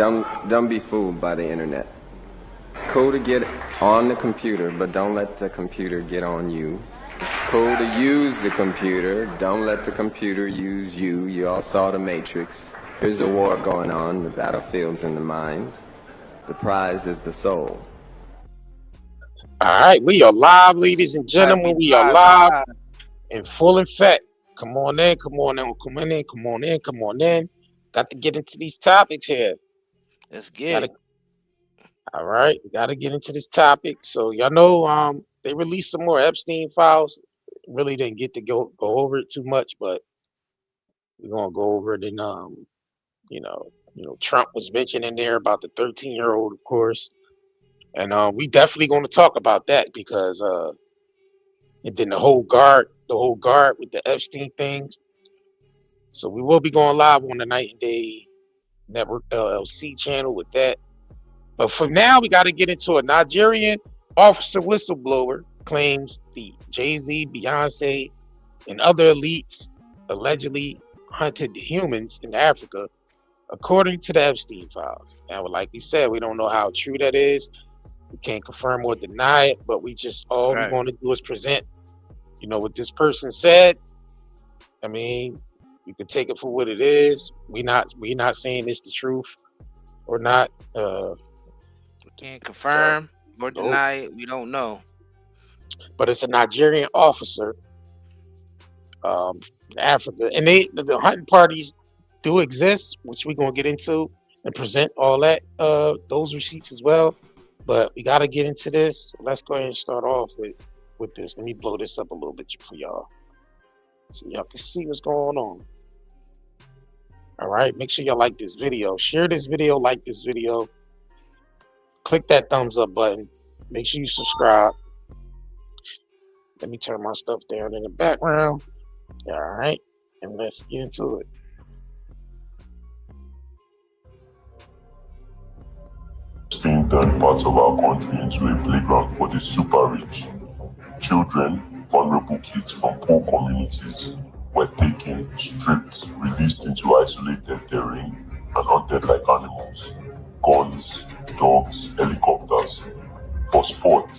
Don't be fooled by the internet. It's cool to get on the computer, but don't let the computer get on you. It's cool to use the computer. Don't let the computer use you. You all saw The Matrix. There's a war going on. The battlefield's in the mind. The prize is the soul. All right, we are live, ladies and gentlemen. We are live in full effect. Come on in, come on in, come on in, come on in, come on in. Got to get into these topics here. Let's get it. All right, we got to get into this topic. So y'all know, they released some more Epstein files. Really didn't get to go over it too much, but we're gonna go over it. And you know, Trump was mentioned in there about the 13-year-old, of course, and we definitely going to talk about that because and then the whole guard with the Epstein things. So we will be going live on the Night and Day Network LLC channel with that. But for now, we got to get into a Nigerian officer whistleblower claims the Jay-Z, Beyonce, and other elites allegedly hunted humans in Africa, according to the Epstein files. Now, like we said, we don't know how true that is. We can't confirm or deny it, but we just all we're going to do is present, what this person said. I mean, you can take it for what it is. We're not saying it's the truth or not. Can't confirm or deny it. We don't know. But it's a Nigerian officer, in Africa, and the hunting parties do exist, which we're gonna get into and present all that those receipts as well. But we gotta get into this. So let's go ahead and start off with this. Let me blow this up a little bit for y'all, so y'all can see what's going on. All right, make sure y'all like this video, share this video, like this video, click that thumbs up button, make sure you subscribe. Let me turn my stuff down in the background. All right, and let's get into it. Epstein turned parts of our country into a playground for the super rich. Children, vulnerable kids from poor communities were taken, stripped, released into isolated terrain, and hunted like animals. Guns, dogs, helicopters. For sport.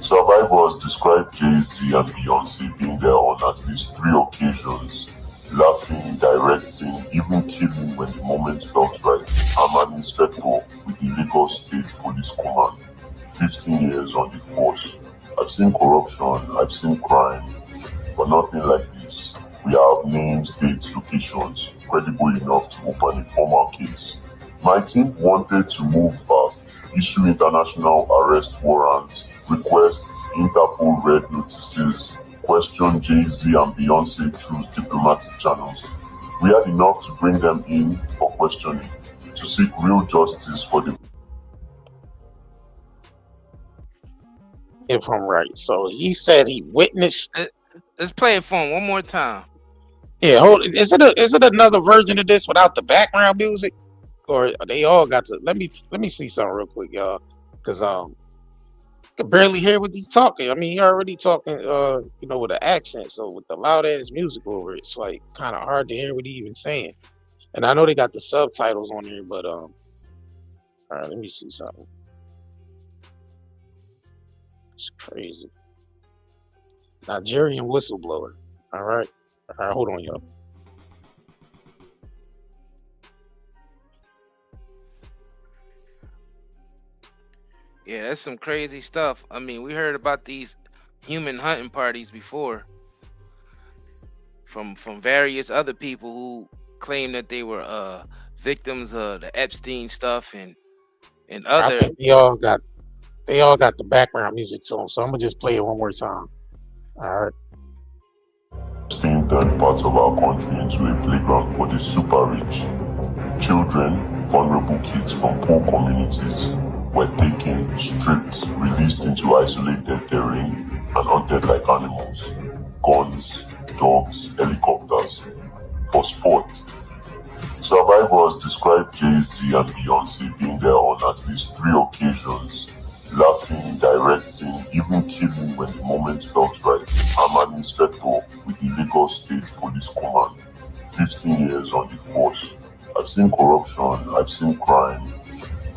Survivors describe Jay-Z and Beyonce being there on at least 3 occasions, laughing, directing, even killing when the moment felt right. I'm an inspector with the Lagos State Police Command, 15 years on the force. I've seen corruption, I've seen crime, but nothing like this. We have names, dates, locations, credible enough to open a formal case. My team wanted to move fast, issue international arrest warrants, request Interpol red notices, question Jay-Z and Beyonce through diplomatic channels. We had enough to bring them in for questioning, to seek real justice for the... If I'm right. So he said he witnessed... Let's play it for him one more time. Yeah, is it another version of this without the background music? Or they all got to... Let me see something real quick, y'all. Because I can barely hear what he's talking. I mean, he already talking, with an accent. So with the loud ass music over it, it's like kind of hard to hear what he even saying. And I know they got the subtitles on there, but all right, let me see something. It's crazy. Nigerian whistleblower. All right, hold on, y'all. Yeah, that's some crazy stuff. I mean, we heard about these human hunting parties before from various other people who claim that they were victims of the Epstein stuff and other. I think they all got the background music on, so I'm gonna just play it one more time. All right. Epstein turned parts of our country into a playground for the super rich. Children, vulnerable kids from poor communities were taken, stripped, released into isolated terrain, and hunted like animals. Guns, dogs, helicopters. For sport. Survivors describe Jay-Z and Beyonce being there on at least 3 occasions, laughing, directing, even killing when the moment felt right. I'm an inspector with the Lagos State Police Command, 15 years on the force. I've seen corruption, I've seen crime,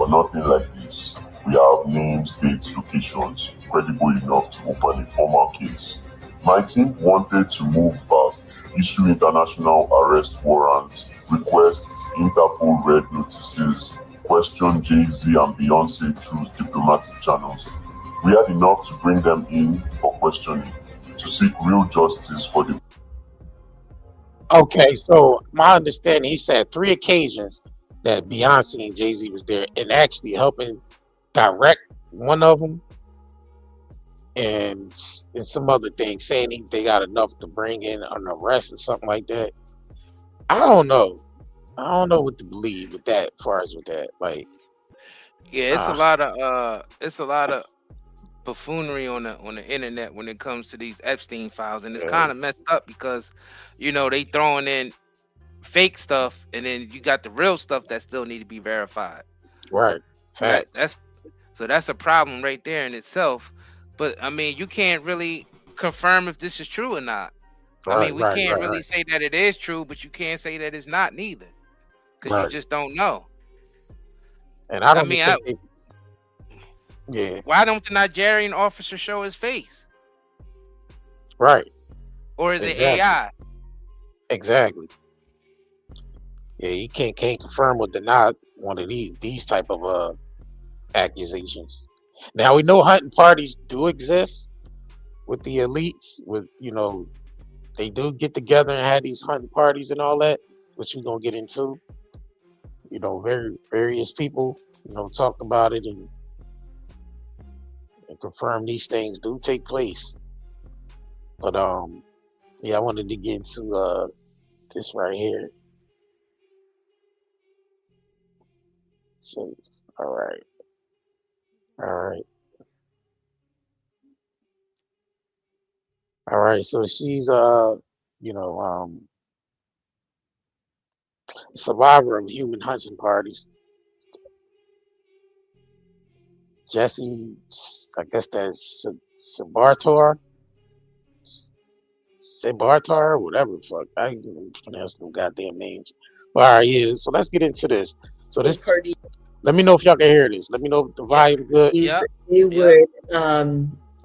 but nothing like this. We have names, dates, locations, credible enough to open a formal case. My team wanted to move fast, issue international arrest warrants, request Interpol red notices, question Jay-Z and Beyonce through diplomatic channels. We had enough to bring them in for questioning, to seek real justice for the... Okay, so my understanding, he said 3 occasions that Beyonce and Jay-Z was there and actually helping direct one of them, and some other things, saying they got enough to bring in an arrest or something like that. I don't know. I don't know what to believe with that, as far as with that. Like, Yeah, it's a lot of buffoonery on the internet when it comes to these Epstein files, and it's kind of messed up because, you know, they throwing in fake stuff, and then you got the real stuff that still need to be verified. right. Facts. That's a problem right there in itself. But I mean, you can't really confirm if this is true or not. I mean, we can't really say that it is true, but you can't say that it's not neither, because you just don't know. And I don't I mean, yeah. Why don't the Nigerian officer show his face? Right. Or is it AI? Exactly. Yeah, you can't confirm or deny one of these type of accusations. Now we know hunting parties do exist with the elites. With, you know, they do get together and have these hunting parties and all that, which we're gonna get into. You know, various people, you know, talk about it and confirm these things do take place. But yeah, I wanted to get into this right here. So, all right. So she's you know, survivor of human hunting parties. Jesse, I guess that's Sabartar, whatever the fuck. I ain't even pronounce them goddamn names. All right, yeah. So let's get into this. So this party. Let me know if y'all can hear this. Let me know if the volume good. They would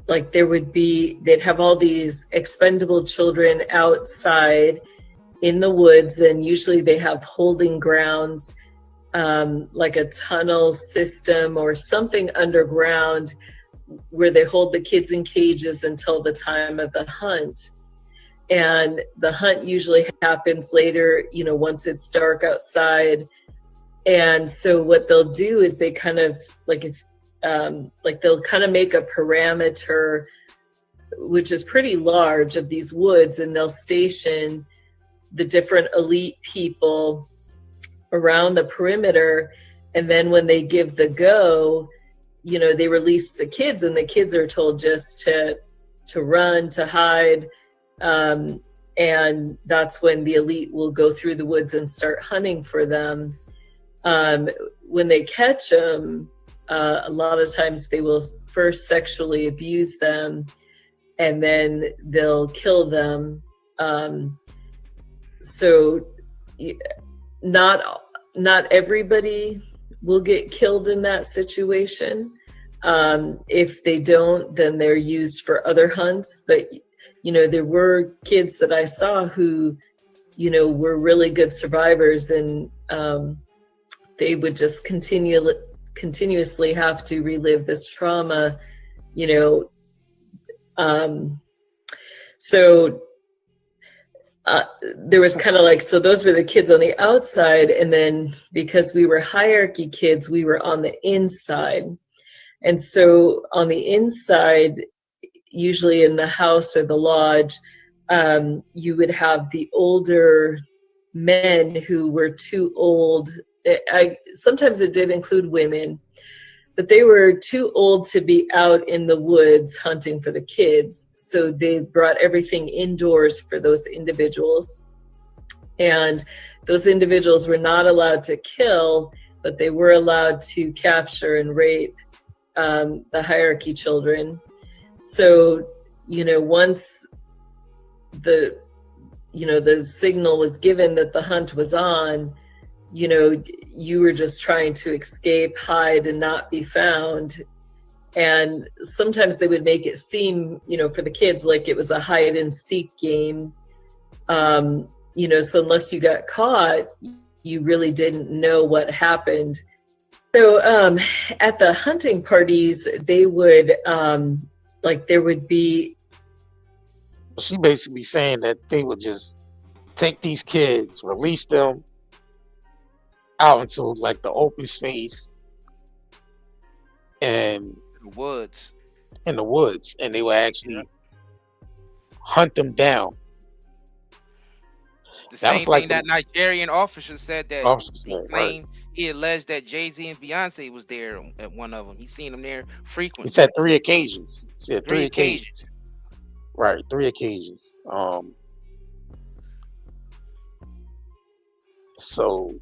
like they'd have all these expendable children outside in the woods, and usually they have holding grounds, like a tunnel system or something underground where they hold the kids in cages until the time of the hunt. And the hunt usually happens later, you know, once it's dark outside. And so what they'll do is they kind of they'll kind of make a perimeter, which is pretty large, of these woods, and they'll station the different elite people around the perimeter. And then when they give the go, you know, they release the kids, and the kids are told just to run, to hide. And that's when the elite will go through the woods and start hunting for them. When they catch them, a lot of times they will first sexually abuse them, and then they'll kill them. So not everybody will get killed in that situation. If they don't, then they're used for other hunts. But, you know, there were kids that I saw who, you know, were really good survivors, and they would just continuously have to relive this trauma, you know. So there was kind of like, so those were the kids on the outside, and then because we were hierarchy kids, we were on the inside. And so on the inside, usually in the house or the lodge, you would have the older men who were too old. Sometimes it did include women, but they were too old to be out in the woods hunting for the kids. So they brought everything indoors for those individuals. And those individuals were not allowed to kill, but they were allowed to capture and rape the hierarchy children. So, you know, once the signal was given that the hunt was on, you know, you were just trying to escape, hide, and not be found. And sometimes they would make it seem, for the kids, like it was a hide and seek game. So unless you got caught, you really didn't know what happened. So at the hunting parties, they would, there would be. She basically saying that they would just take these kids, release them out into like the open space and The woods. in the woods, and they would actually hunt them down. The That was same like thing that Nigerian officer said that officers he said, right? claimed he alleged that Jay-Z and Beyonce was there at one of them. He seen them there He frequently. said 3 occasions. He said 3 3 occasions. Right, 3 occasions. So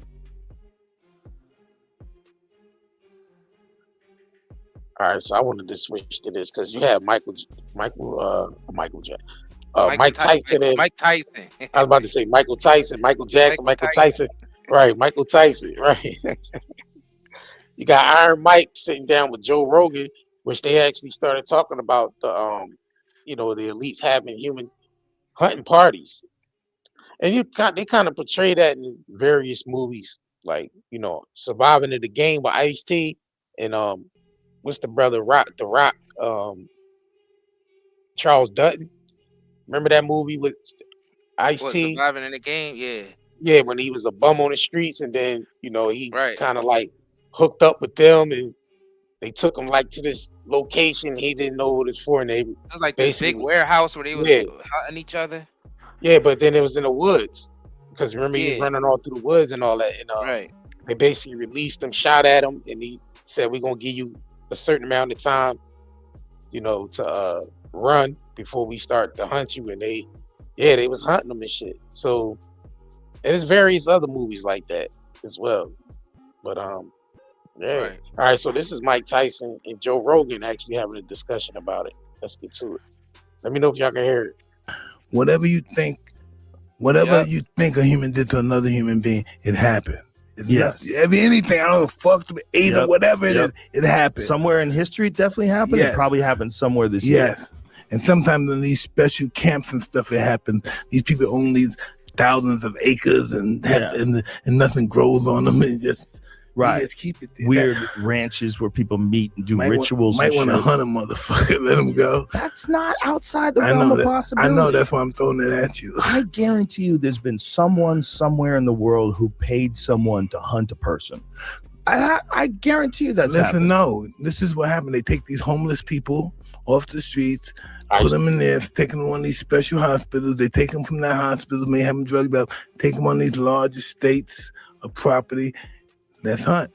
all right, so I wanted to switch to this because you have Mike Tyson and Mike Tyson. I was about to say Michael Tyson, Michael Jackson, Michael Tyson. Right, Michael Tyson, right. You got Iron Mike sitting down with Joe Rogan, which they actually started talking about the the elites having human hunting parties. And they kind of portray that in various movies, like, Surviving in the Game by Ice-T and what's the brother The Rock, Charles Dutton. Remember that movie with What, Ice-T? Surviving in the Game? Yeah. Yeah, when he was a bum on the streets, and then he Right. kind of like hooked up with them, and they took him like to this location he didn't know what it was for, and they It was like this big basically warehouse where they was yeah hunting each other. yeah, but then it was in the woods because remember he was Yeah. running all through the woods and all that, and Right. they basically released him, shot at him, and he said, "We're gonna give you a certain amount of time, to run before we start to hunt you." And they was hunting them and shit. So there's various other movies like that as well. But yeah. Right. All right, so this is Mike Tyson and Joe Rogan actually having a discussion about it. Let's get to it. Let me know if y'all can hear it. Whatever you think a human did to another human being, it happened. Yes. Anything, I don't know, fucked, ate or whatever it is, it happened. Somewhere in history it definitely happened. Yes. It probably happened somewhere this year. Yes. And sometimes in these special camps and stuff, it happens. These people own these thousands of acres and nothing grows on them, and just keep it there. Weird ranches where people meet and do rituals. Might want to hunt a motherfucker, let him go. That's not outside the realm of possibility. I know, that's why I'm throwing it at you. I guarantee you there's been someone somewhere in the world who paid someone to hunt a person. I guarantee you that's happened. No, this is what happened. They take these homeless people off the streets, put them in there, take them to one of these special hospitals. They take them from that hospital, may have them drugged up, take them on these large estates of property. That's hunt.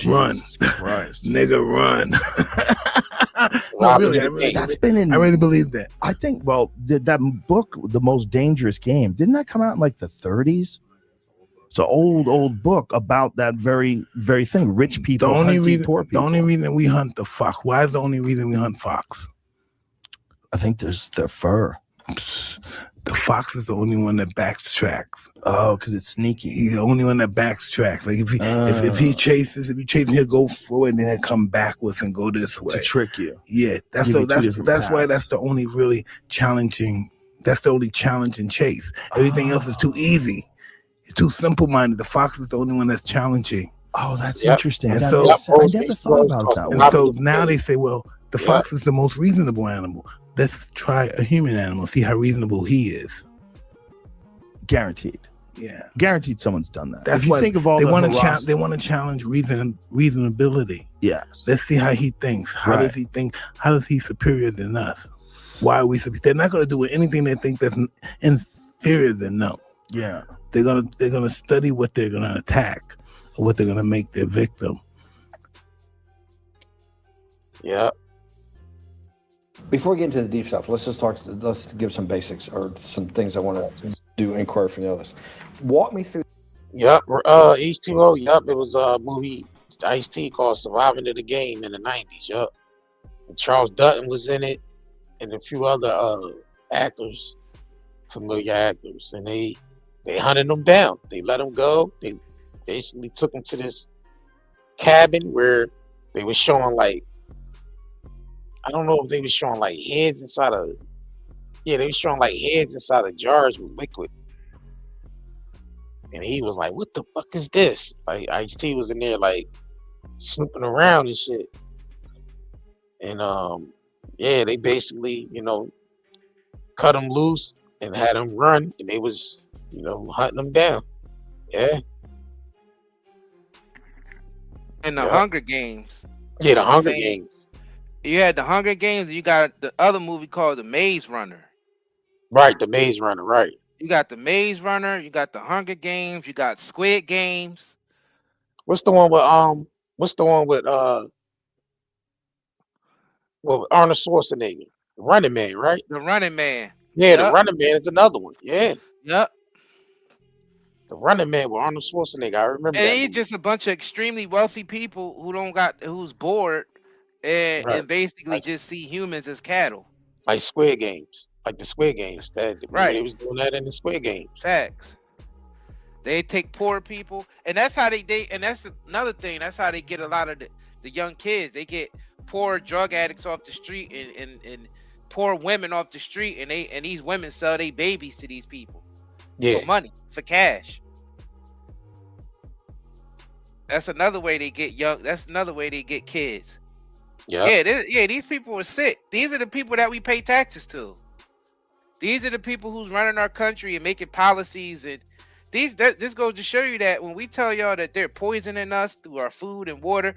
Run. Christ. Nigga, run. No, really, I really believe that. I think, that book, The Most Dangerous Game, didn't that come out in like the 30s? It's an old book about that very, very thing. Rich people hunting poor people. The only reason we hunt the fox. Why is the only reason we hunt fox? I think there's their fur. The fox is the only one that backtracks. Oh, because it's sneaky. He's the only one that backtracks. Like if he chases, he'll go forward and then he'll come backwards and go this way to trick you. Yeah, that's why that's the only really challenging. That's the only challenging chase. Everything else is too easy. It's too simple-minded. The fox is the only one that's challenging. Oh, that's interesting. And I never thought about that. And so now they say, well, the fox is the most reasonable animal. Let's try a human animal, see how reasonable he is. Guaranteed. Yeah. Guaranteed someone's done that. That's why think of all they want to challenge reasonability. Yes. Let's see how he thinks. How does he think? How is he superior than us? Why are we superior? They're not going to do anything they think that's inferior than them. Yeah. They're gonna study what they're gonna attack or what they're gonna make their victim. Yeah. Before we get into the deep stuff, let's give some basics or some things I want to do inquiry from the others. Walk me through. Yep. H2O. Yep. It was a movie Ice-T called Surviving in the Game in the 90s. Yep. And Charles Dutton was in it, and a few other actors, familiar actors, and they hunted them down. They let them go. They basically took him to this cabin where they were showing like, I don't know if they were showing like heads inside of, they were showing like heads inside of jars with liquid. And he was like, what the fuck is this? Like Ice-T was in there like snooping around and shit. And they basically, cut him loose and had him run, and they was, hunting him down. Yeah. And the Hunger Games. Yeah, the Hunger Games. You had the Hunger Games, and you got the other movie called The Maze Runner. Right, The Maze Runner, right. You got The Maze Runner, you got the Hunger Games, you got Squid Games. What's the one with Arnold Schwarzenegger? The Running Man, right? The Running Man. Yeah, The Running Man is another one. Yeah. Yep. The Running Man with Arnold Schwarzenegger. I remember. And he's just a bunch of extremely wealthy people who's bored and basically just see humans as cattle. Like Squid Games. Like the Squid Games. They was doing that in the Squid Games. Facts. They take poor people, and that's how and that's another thing. That's how they get a lot of the young kids. They get poor drug addicts off the street and poor women off the street, and these women sell their babies to these people for money, for cash. That's another way they get young. That's another way they get kids. These people are sick. These are the people that we pay taxes to. These are the people who's running our country and making policies, and this goes to show you that when we tell y'all that they're poisoning us through our food and water,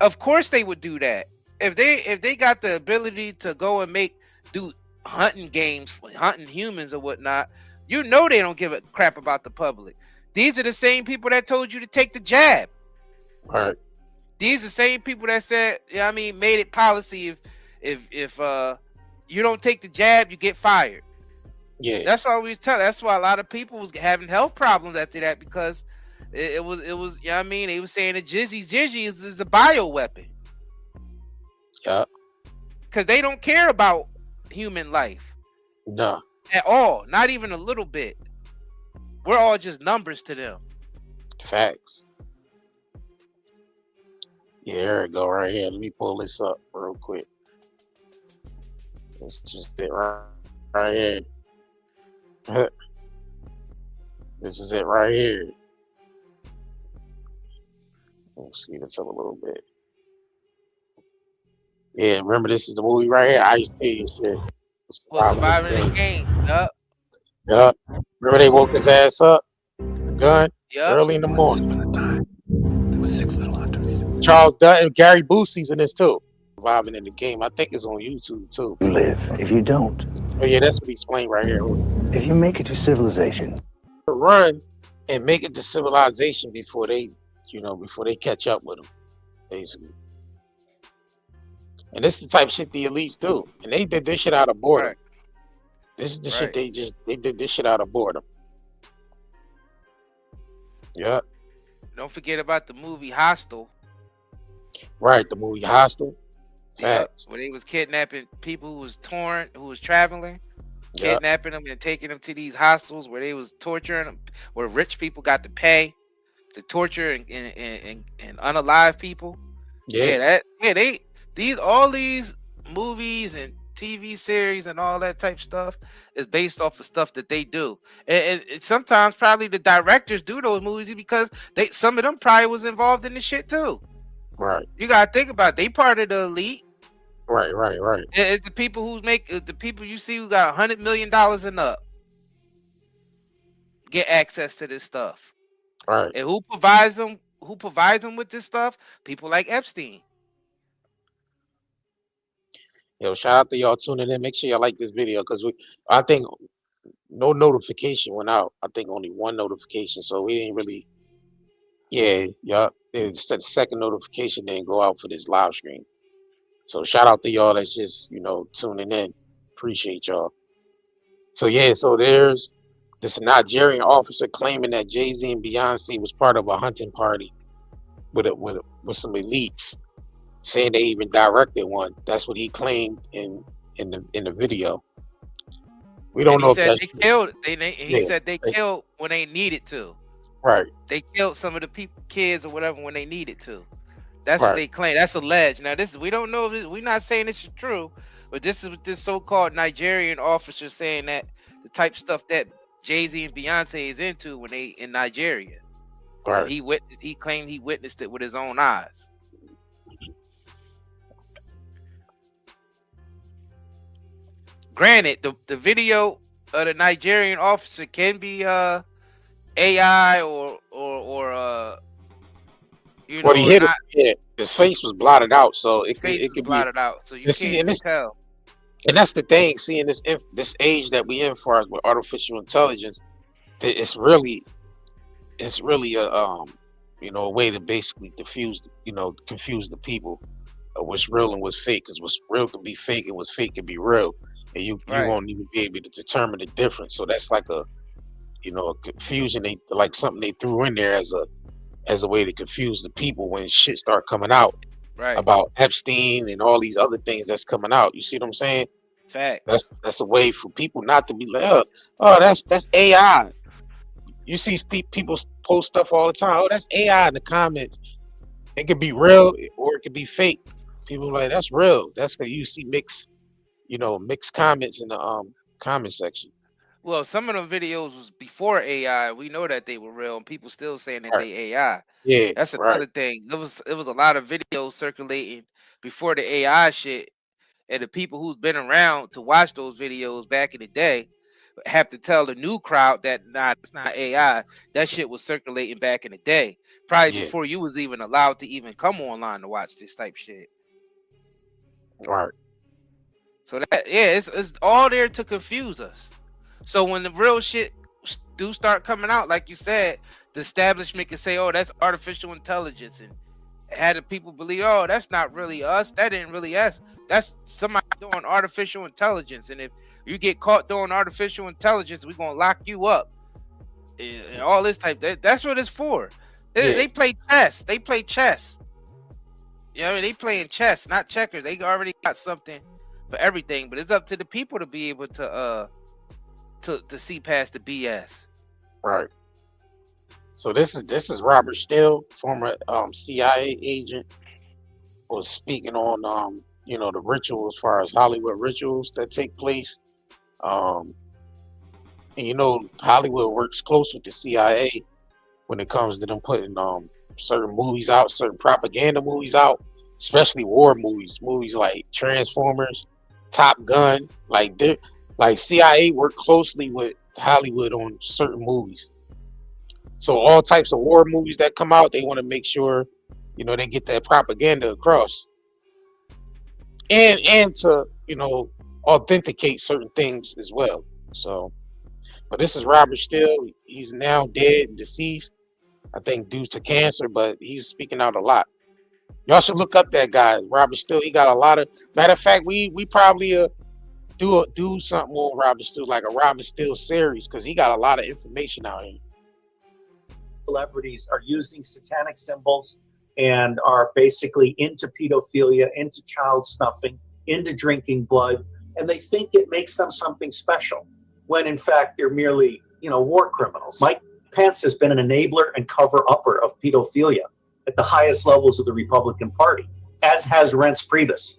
of course they would do that. If they got the ability to go and do hunting games, hunting humans or whatnot, they don't give a crap about the public. These are the same people that told you to take the jab. Right. These are the same people that said, made it policy if you don't take the jab, you get fired. Yeah. That's all we tell. That's why a lot of people was having health problems after that, because it was they were saying that jizzy is a bioweapon. Yeah. Because they don't care about human life. No. At all. Not even a little bit. We're all just numbers to them. Facts. Yeah, there we go right here. Let me pull this up real quick. Let's just get right here. This is it right here. Let's speed this up a little bit. Yeah, remember this is the movie right here. Ice-T and shit. Surviving the game. Yup. Remember they woke his ass up? The gun? Early in the morning. There were 6 little hunters. Charles Dutton, Gary Busey's in this too. Surviving in the game. I think it's on YouTube too. You live. If you don't. Oh yeah, that's what he explained right here. If you make it to civilization. Run and make it to civilization before they catch up with them, basically. And this is the type of shit the elites do. And they did this shit out of boredom. Right. This is the shit they did this shit out of boredom. Yeah. Don't forget about the movie Hostel. Right, the movie Hostel. Yeah, when they was kidnapping people who was traveling, kidnapping them and taking them to these hostels where they was torturing them, where rich people got to pay to torture and unalive people. All these movies and TV series and all that type of stuff is based off of stuff that they do. And sometimes probably the directors do those movies because some of them probably was involved in the shit too. Right. You gotta think about it. They part of the elite. Right. It's the people the people you see who got $100 million and up get access to this stuff. Right. And who provides them with this stuff? People like Epstein. Yo, shout out to y'all tuning in. Make sure y'all like this video because I think no notification went out. I think only one notification, so we didn't really. The second notification didn't go out for this live stream. So shout out to y'all that's just tuning in. Appreciate y'all. So there's this Nigerian officer claiming that Jay-Z and Beyonce was part of a hunting party with some elites, saying they even directed one. That's what he claimed in the video. We don't know if that's they killed. He said they killed when they needed to. Right. They killed some of the kids or whatever when they needed to. That's what they claim. That's alleged. Now we don't know if we're not saying this is true, but this is what this so-called Nigerian officer saying that the type stuff that Jay-Z and Beyonce is into when they in Nigeria. Right. And he claimed he witnessed it with his own eyes. Granted, the video of the Nigerian officer can be AI or you know, what he hit his face was blotted out, so it could blotted out, so you can't even tell. And that's the thing. See, in this age that we in, far as with artificial intelligence, it's really a you know, a way to basically confuse the people of what's real and what's fake. Because what's real can be fake, and what's fake can be real, and you won't even be able to determine the difference. So that's like a confusion. Like something they threw in there as a way to confuse the people when shit start coming out about Epstein and all these other things that's coming out. You see what I'm saying? Fact. That's a way for people not to be like, oh, that's AI. You see people post stuff all the time. Oh, that's AI in the comments. It could be real or it could be fake. People are like, that's real. That's because you see mixed comments in the comment section. Well, some of the videos was before AI. We know that they were real, and people still saying that they AI. Yeah, that's another thing. It was a lot of videos circulating before the AI shit, and the people who's been around to watch those videos back in the day have to tell the new crowd that it's not AI. That shit was circulating back in the day, probably before you was even allowed to even come online to watch this type shit. Right. So that it's all there to confuse us. So when the real shit do start coming out, like you said, the establishment can say, "Oh, that's artificial intelligence," and had the people believe, "Oh, that's not really us. That ain't really us. That's somebody doing artificial intelligence." And if you get caught doing artificial intelligence, we're gonna lock you up. And all this type. That's what it's for. They play chess. They play chess. You know, they playing chess, not checkers. They already got something for everything, but it's up to the people to be able to see past the BS. Right. So this is Robert Still, former CIA agent, was speaking on the ritual as far as Hollywood rituals that take place. And Hollywood works close with the CIA when it comes to them putting certain movies out, certain propaganda movies out, especially war movies like Transformers, Top Gun. Like CIA work closely with Hollywood on certain movies. So all types of war movies that come out, they want to make sure, they get that propaganda across. And to, authenticate certain things as well. So, but this is Robert Still. He's now dead and deceased, I think due to cancer, but he's speaking out a lot. Y'all should look up that guy, Robert Still. He got a lot of, matter of fact, we probably do something on Robert Still, like a Robert Still series, because he got a lot of information out here. Celebrities are using satanic symbols and are basically into pedophilia, into child snuffing, into drinking blood, and they think it makes them something special, when in fact they're merely, war criminals. Mike Pence has been an enabler and cover-upper of pedophilia at the highest levels of the Republican Party, as has Reince Priebus.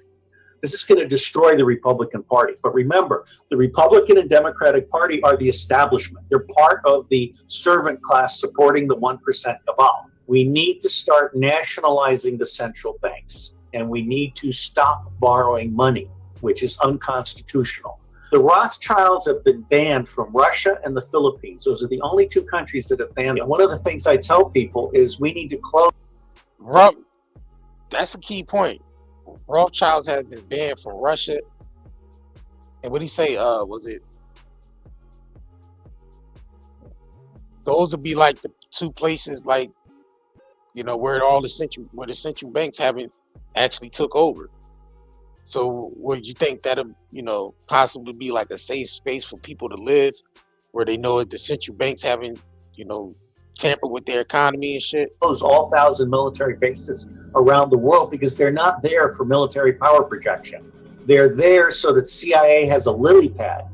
This is going to destroy the Republican Party. But remember, the Republican and Democratic Party are the establishment. They're part of the servant class supporting the 1% cabal. We need to start nationalizing the central banks, and we need to stop borrowing money, which is unconstitutional. The Rothschilds have been banned from Russia and the Philippines. Those are the only two countries that have banned them. One of the things I tell people is we need to close. That's a key point. Rothschilds have been banned from Russia. And what did he say? Was it? Those would be like the two places, like, where the central banks haven't actually took over. So would you think that'll, possibly be like a safe space for people to live, where they know that the central banks haven't, tampered with their economy and shit? Close all 1,000 military bases around the world because they're not there for military power projection. They're there so that CIA has a lily pad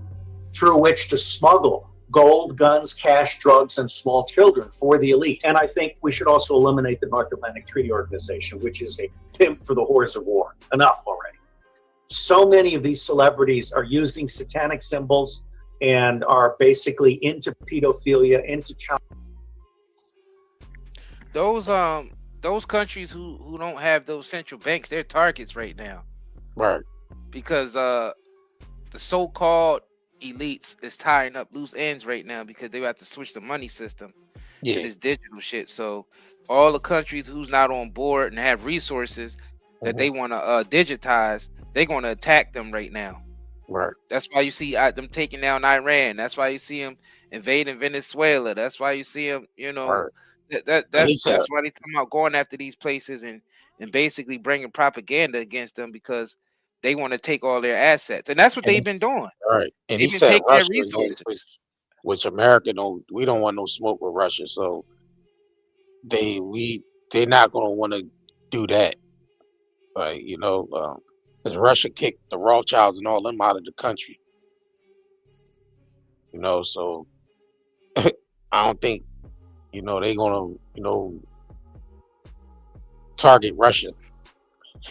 through which to smuggle gold, guns, cash, drugs, and small children for the elite. And I think we should also eliminate the North Atlantic Treaty Organization, which is a pimp for the horrors of war. Enough already. So many of these celebrities are using satanic symbols and are basically into pedophilia, into child. Those countries who don't have those central banks, they're targets right now. Right. Because the so-called elites is tying up loose ends right now because they have to switch the money system to this digital shit. So all the countries who's not on board and have resources that they want to digitize, they're going to attack them right now. Right. That's why you see them taking down Iran. That's why you see them invading Venezuela. That's why you see them, that's why they come out going after these places and basically bringing propaganda against them because they want to take all their assets. And that's what they've been doing. Right. And they've he been said taking Russia, their resources. which America we don't want no smoke with Russia. So they're not going to want to do that. Like, because Russia kicked the Rothschilds and all them out of the country. So I don't think, they're going to, target Russia.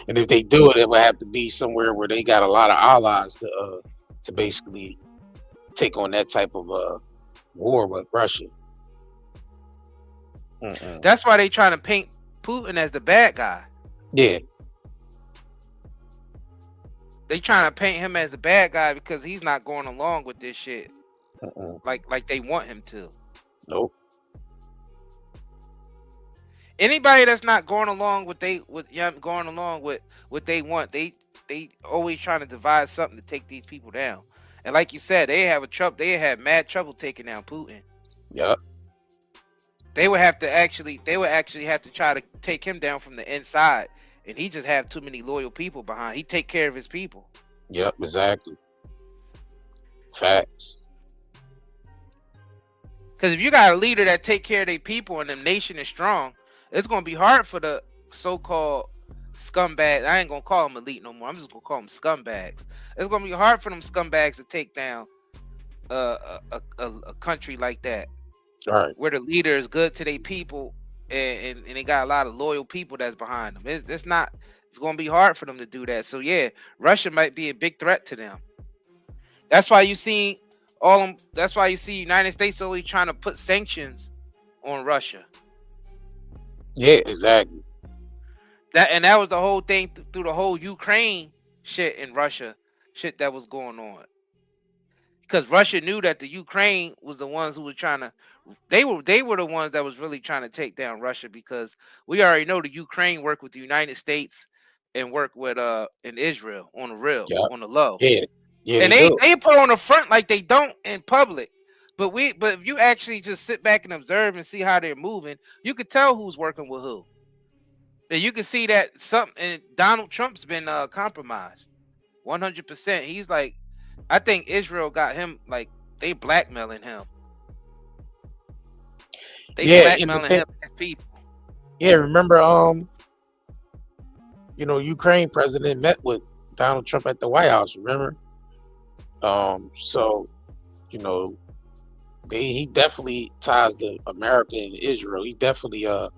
And if they do it, it would have to be somewhere where they got a lot of allies to basically take on that type of war with Russia. That's why they trying to paint Putin as the bad guy. Yeah. They trying to paint him as the bad guy because he's not going along with this shit like they want him to. Nope. Anybody that's not going along with what they want, they always trying to devise something to take these people down. And like you said, they had mad trouble taking down Putin. Yep. They would actually have to try to take him down from the inside, and he just have too many loyal people behind. He take care of his people. Yep, exactly. Facts. Because if you got a leader that take care of their people and the nation is strong, it's gonna be hard for the so-called scumbags. I ain't gonna call them elite no more. I'm just gonna call them scumbags. It's gonna be hard for them scumbags to take down a country like that. All right. Where the leader is good to their people and they got a lot of loyal people that's behind them. It's gonna be hard for them to do that. So yeah, Russia might be a big threat to them. That's why you see United States always trying to put sanctions on Russia. Yeah, exactly. That was the whole thing through the whole Ukraine shit in Russia shit that was going on. Because Russia knew that the Ukraine was the ones who were trying to. They were the ones that was really trying to take down Russia because we already know the Ukraine worked with the United States and work with in Israel on the real, on the low. Yeah. And they put on the front like they don't in public. But if you actually just sit back and observe and see how they're moving, you could tell who's working with who. And you can see that Donald Trump's been compromised 100%. He's like, I think Israel got him, like, they blackmailing him. They blackmailing him and his people. Yeah, remember Ukraine president met with Donald Trump at the White House, remember? So, he definitely ties to America and Israel. He definitely and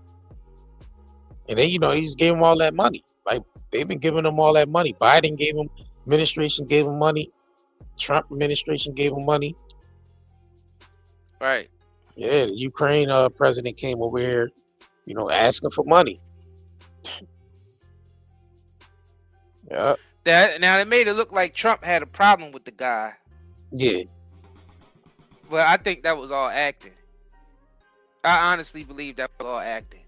then he just gave him all that money. Like, they've been giving him all that money. Biden administration gave him money. Trump administration gave him money. Right. Yeah, the Ukraine president came over here, asking for money. Yeah. Now they made it look like Trump had a problem with the guy. Yeah. Well, I think that was all acting. I honestly believe that was all acting.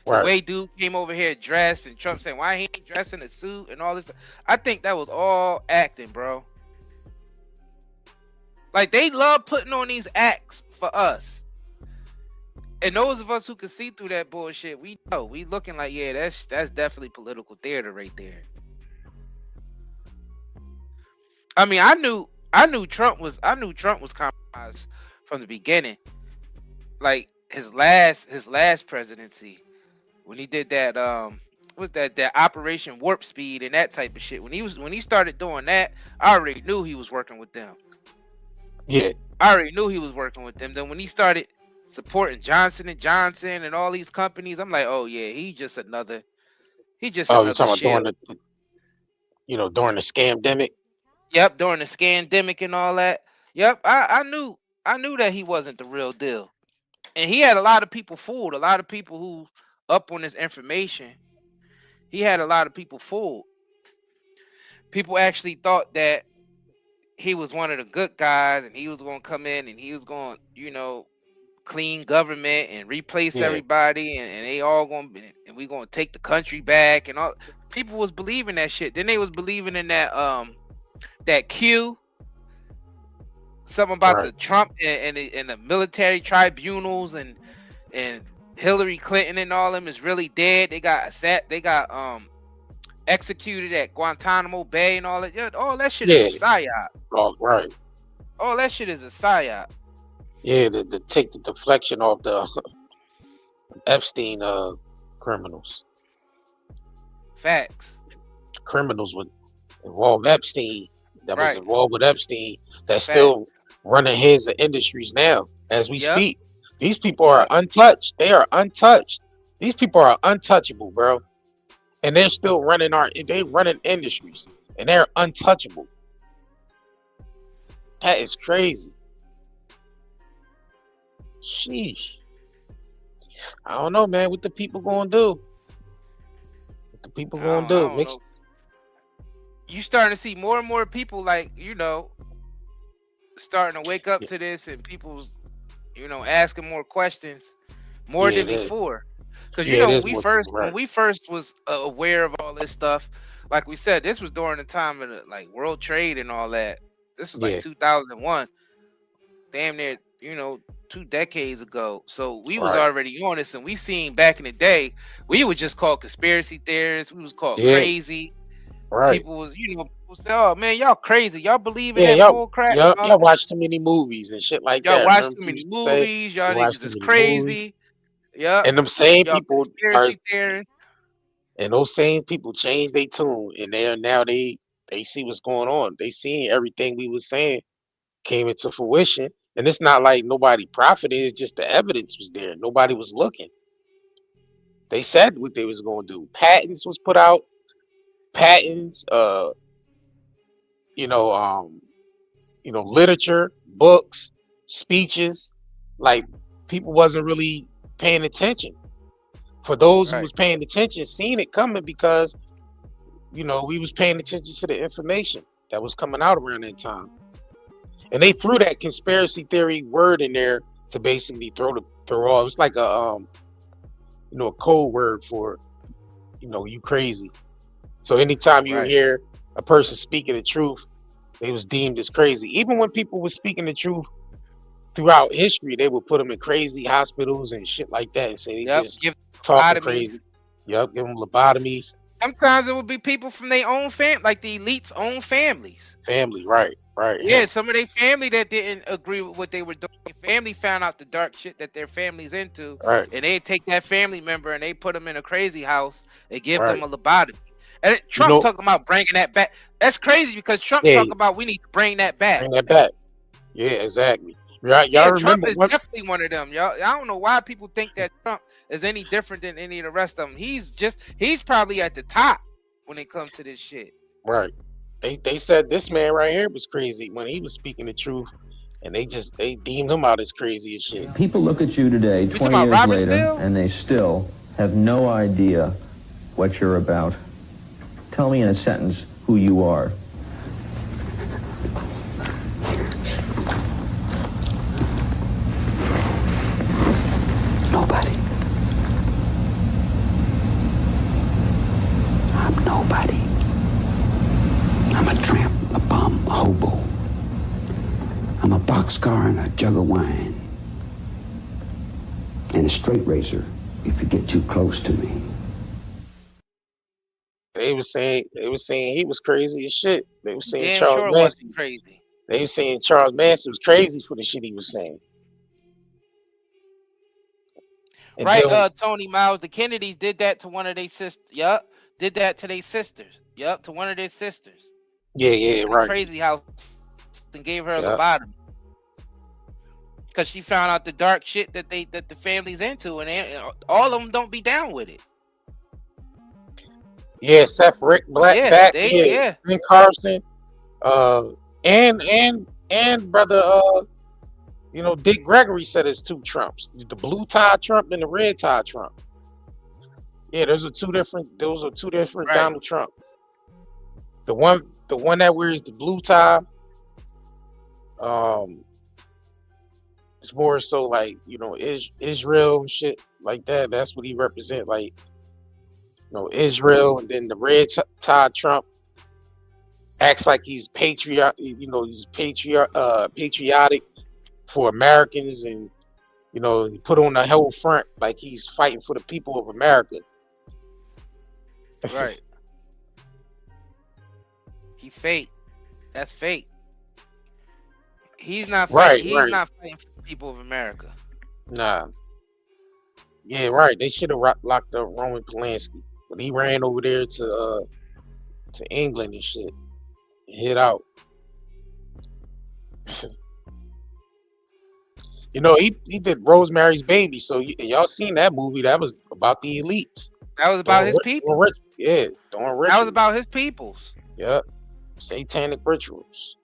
Right. The way dude came over here dressed and Trump saying why he ain't dressed in a suit and all this. I think that was all acting, bro. Like, they love putting on these acts for us. And those of us who can see through that bullshit, we know. We looking like, yeah, that's definitely political theater right there. I mean, I knew Trump was compromised from the beginning. Like his last presidency, when he did that that Operation Warp Speed and that type of shit. When he started doing that, I already knew he was working with them. Yeah. I already knew he was working with them. Then when he started supporting Johnson and Johnson and all these companies, I'm like, oh yeah, he's just another Oh, you're talking about shill. during the scamdemic? Yep, during the scandemic and all that. Yep, I knew that he wasn't the real deal. And he had a lot of people fooled, a lot of people who up on this information. He had a lot of people fooled. People actually thought that he was one of the good guys and he was going to come in and he was going to, clean government and replace everybody and they all going to, and we going to take the country back and all. People was believing that shit. Then they was believing in that Q, something about the Trump and the military tribunals and Hillary Clinton and all them is really dead. They got executed at Guantanamo Bay and all that. Yeah, all that shit is a psyop. Oh, right. All that shit is a psyop. Yeah, to take the deflection off the Epstein criminals. Facts. Criminals would involve Epstein. That was involved with Epstein. That's still running heads of industries now as we speak. These people are untouched. They are untouched. These people are untouchable, bro. And they're still running running industries and they're untouchable. That is crazy. Sheesh. I don't know, man, what the people gonna do. What the people gonna do? You starting to see more and more people starting to wake up to this and people's, asking more questions more than before. Because when we first was aware of all this stuff, like we said, this was during the time of the world trade and all that. This was 2001, damn near 2 decades ago. So we was already on this, and we seen back in the day, we were just called conspiracy theorists. We was called crazy. People was people say, "Oh man, y'all crazy. Y'all believe in that bull crap." Y'all watch too many movies and shit like that. Y'all watch too many movies. Y'all niggas is crazy. Yeah. And them same people conspiracy theorists. And those same people change their tune, and they see what's going on. They seeing everything we was saying came into fruition, and it's not like nobody profited. It's just the evidence was there. Nobody was looking. They said what they was going to do. Patents was put out. Patents, literature, books, speeches. Like people wasn't really paying attention. For those who was paying attention, seeing it coming because, we was paying attention to the information that was coming out around that time. And they threw that conspiracy theory word in there to basically throw off. It's like a code word for, you crazy. So anytime you hear a person speaking the truth, they was deemed as crazy. Even when people were speaking the truth throughout history, they would put them in crazy hospitals and shit like that and say they just talking crazy. Yep, give them lobotomies. Sometimes it would be people from their own family, like the elite's own families. Family, right. Yeah, some of their family that didn't agree with what they were doing. Family found out the dark shit that their family's into, and they take that family member and they put them in a crazy house and give them a lobotomy. And Trump talking about bringing that back. That's crazy because Trump talking about we need to bring that back. Bring that back. Yeah, exactly. Right, y'all Trump remember is definitely one of them. Y'all, I don't know why people think that Trump is any different than any of the rest of them. He's probably at the top when it comes to this shit. Right. They said this man right here was crazy when he was speaking the truth, and they deemed him out as crazy as shit. People look at you today, 20 years later, and they still have no idea what you're about. Tell me in a sentence who you are. Nobody. I'm nobody. I'm a tramp, a bum, a hobo. I'm a boxcar and a jug of wine. And a straight racer if you get too close to me. They were saying he was crazy as shit. They were saying Charles Manson crazy. They were saying Charles Manson was crazy for the shit he was saying. And right, Tony Miles, the Kennedys did that to one of their sisters. Yup, did that to their sisters. Yup, to one of their sisters. Yeah, right. Crazy house and gave her a lobotomy. because she found out the dark shit that the family's into, and all of them don't be down with it. Yeah, Seth Rick Black Yeah, back. yeah. Ben Carson, and brother, Dick Gregory said it's two Trumps: the blue tie Trump and the red tie Trump. Yeah, those are two different Right. Donald Trump. The one that wears the blue tie, it's more so like, Israel and shit like that. That's what he represent, like, Israel. And then the red tie Trump acts like he's he's patriotic for Americans, and he put on the whole front like he's fighting for the people of America. Right. He fake. That's fake. He's not fighting. He's not fighting for the people of America. Nah. Yeah, right. They should have locked up Roman Polanski, but he ran over there to England and shit, and hid out. He did Rosemary's Baby. So y'all seen that movie? That was about the elites. That was about his people. Doing rituals. That was about his peoples. Yep. Satanic rituals.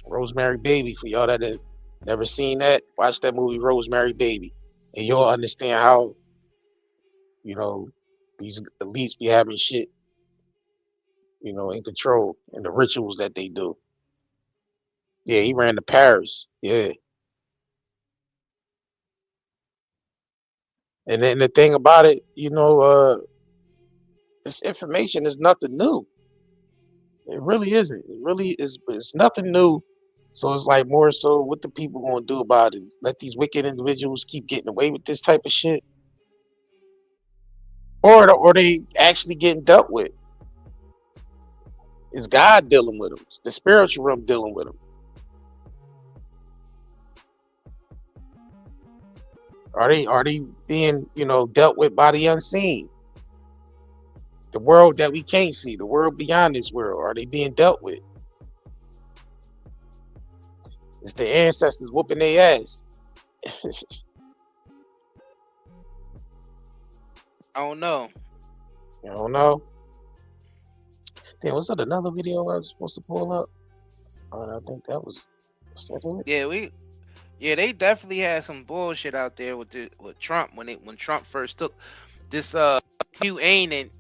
Rosemary Baby, for y'all that have never seen that, watch that movie Rosemary Baby, and you'll understand how these elites be having shit in control, and the rituals that they do. Yeah, he ran to Paris. Yeah. And then the thing about it, this information is nothing new. It really isn't. It really is. It's nothing new. So it's like more so what the people gonna do about it? Let these wicked individuals keep getting away with this type of shit, or they actually getting dealt with? Is God dealing with them? Is the spiritual realm dealing with them? Are they being dealt with by the unseen? The world that we can't see, the world beyond this world, are they being dealt with? It's the ancestors whooping their ass. I don't know. You don't know? Damn, was that another video I was supposed to pull up? I think that was it? Yeah, they definitely had some bullshit out there with Trump when Trump first took this QAnon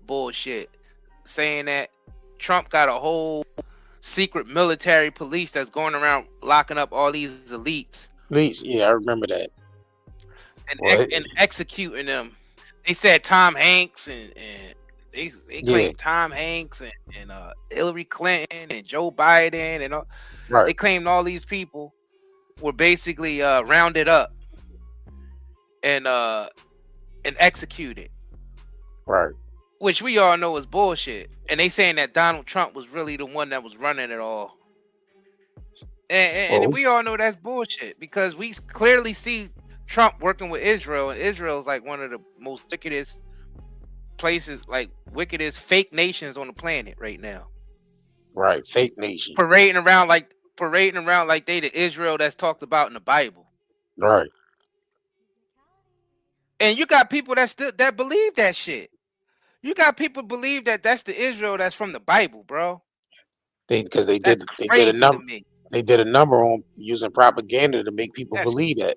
bullshit, saying that Trump got a whole secret military police that's going around locking up all these elites. Yeah, I remember that. And executing them. They said Tom Hanks and they claimed Tom Hanks and Hillary Clinton and Joe Biden and all. Right. They claimed all these people were basically rounded up and executed. Right. Which we all know is bullshit. And they saying that Donald Trump was really the one that was running it all. And we all know that's bullshit, because we clearly see Trump working with Israel, and Israel is like one of the most wickedest places, like wickedest fake nations on the planet right now. Right, fake nation. Parading around like they the Israel that's talked about in the Bible. Right. And you got people that believe that shit. You got people believe that that's the Israel that's from the Bible, bro. They did a number. They did a number on using propaganda to make people believe that.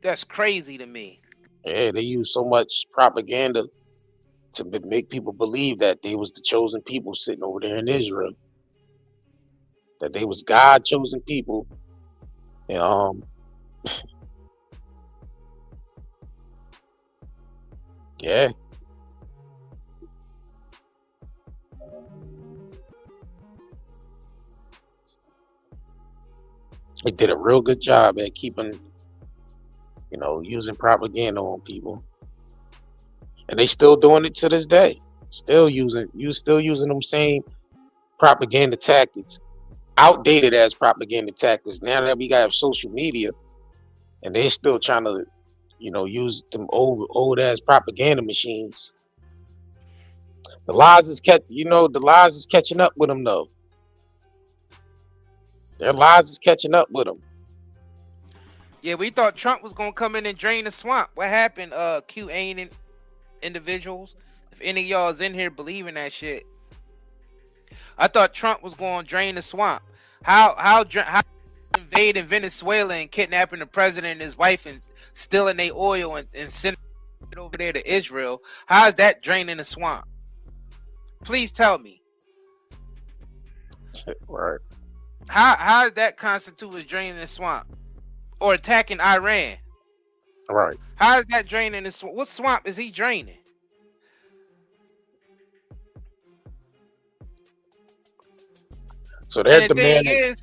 That's crazy to me. Yeah, they use so much propaganda to make people believe that they was the chosen people sitting over there in Israel. That they was God chosen people. And yeah. They did a real good job at keeping, using propaganda on people. And they still doing it to this day. Still using them same propaganda tactics. Outdated as propaganda tactics. Now that we got social media, and they still trying to, use them old ass propaganda machines. The lies is catching up with them though. Their lies is catching up with them. Yeah, we thought Trump was gonna come in and drain the swamp. What happened? QAnon individuals. If any of y'all is in here believing that shit, I thought Trump was gonna drain the swamp. How invading Venezuela and kidnapping the president and his wife and stealing their oil and sending it over there to Israel? How is that draining the swamp? Please tell me. Right. How does that constitute as draining the swamp? Or attacking Iran? Right. How is that draining the swamp? What swamp is he draining? So they're the thing demanding. is,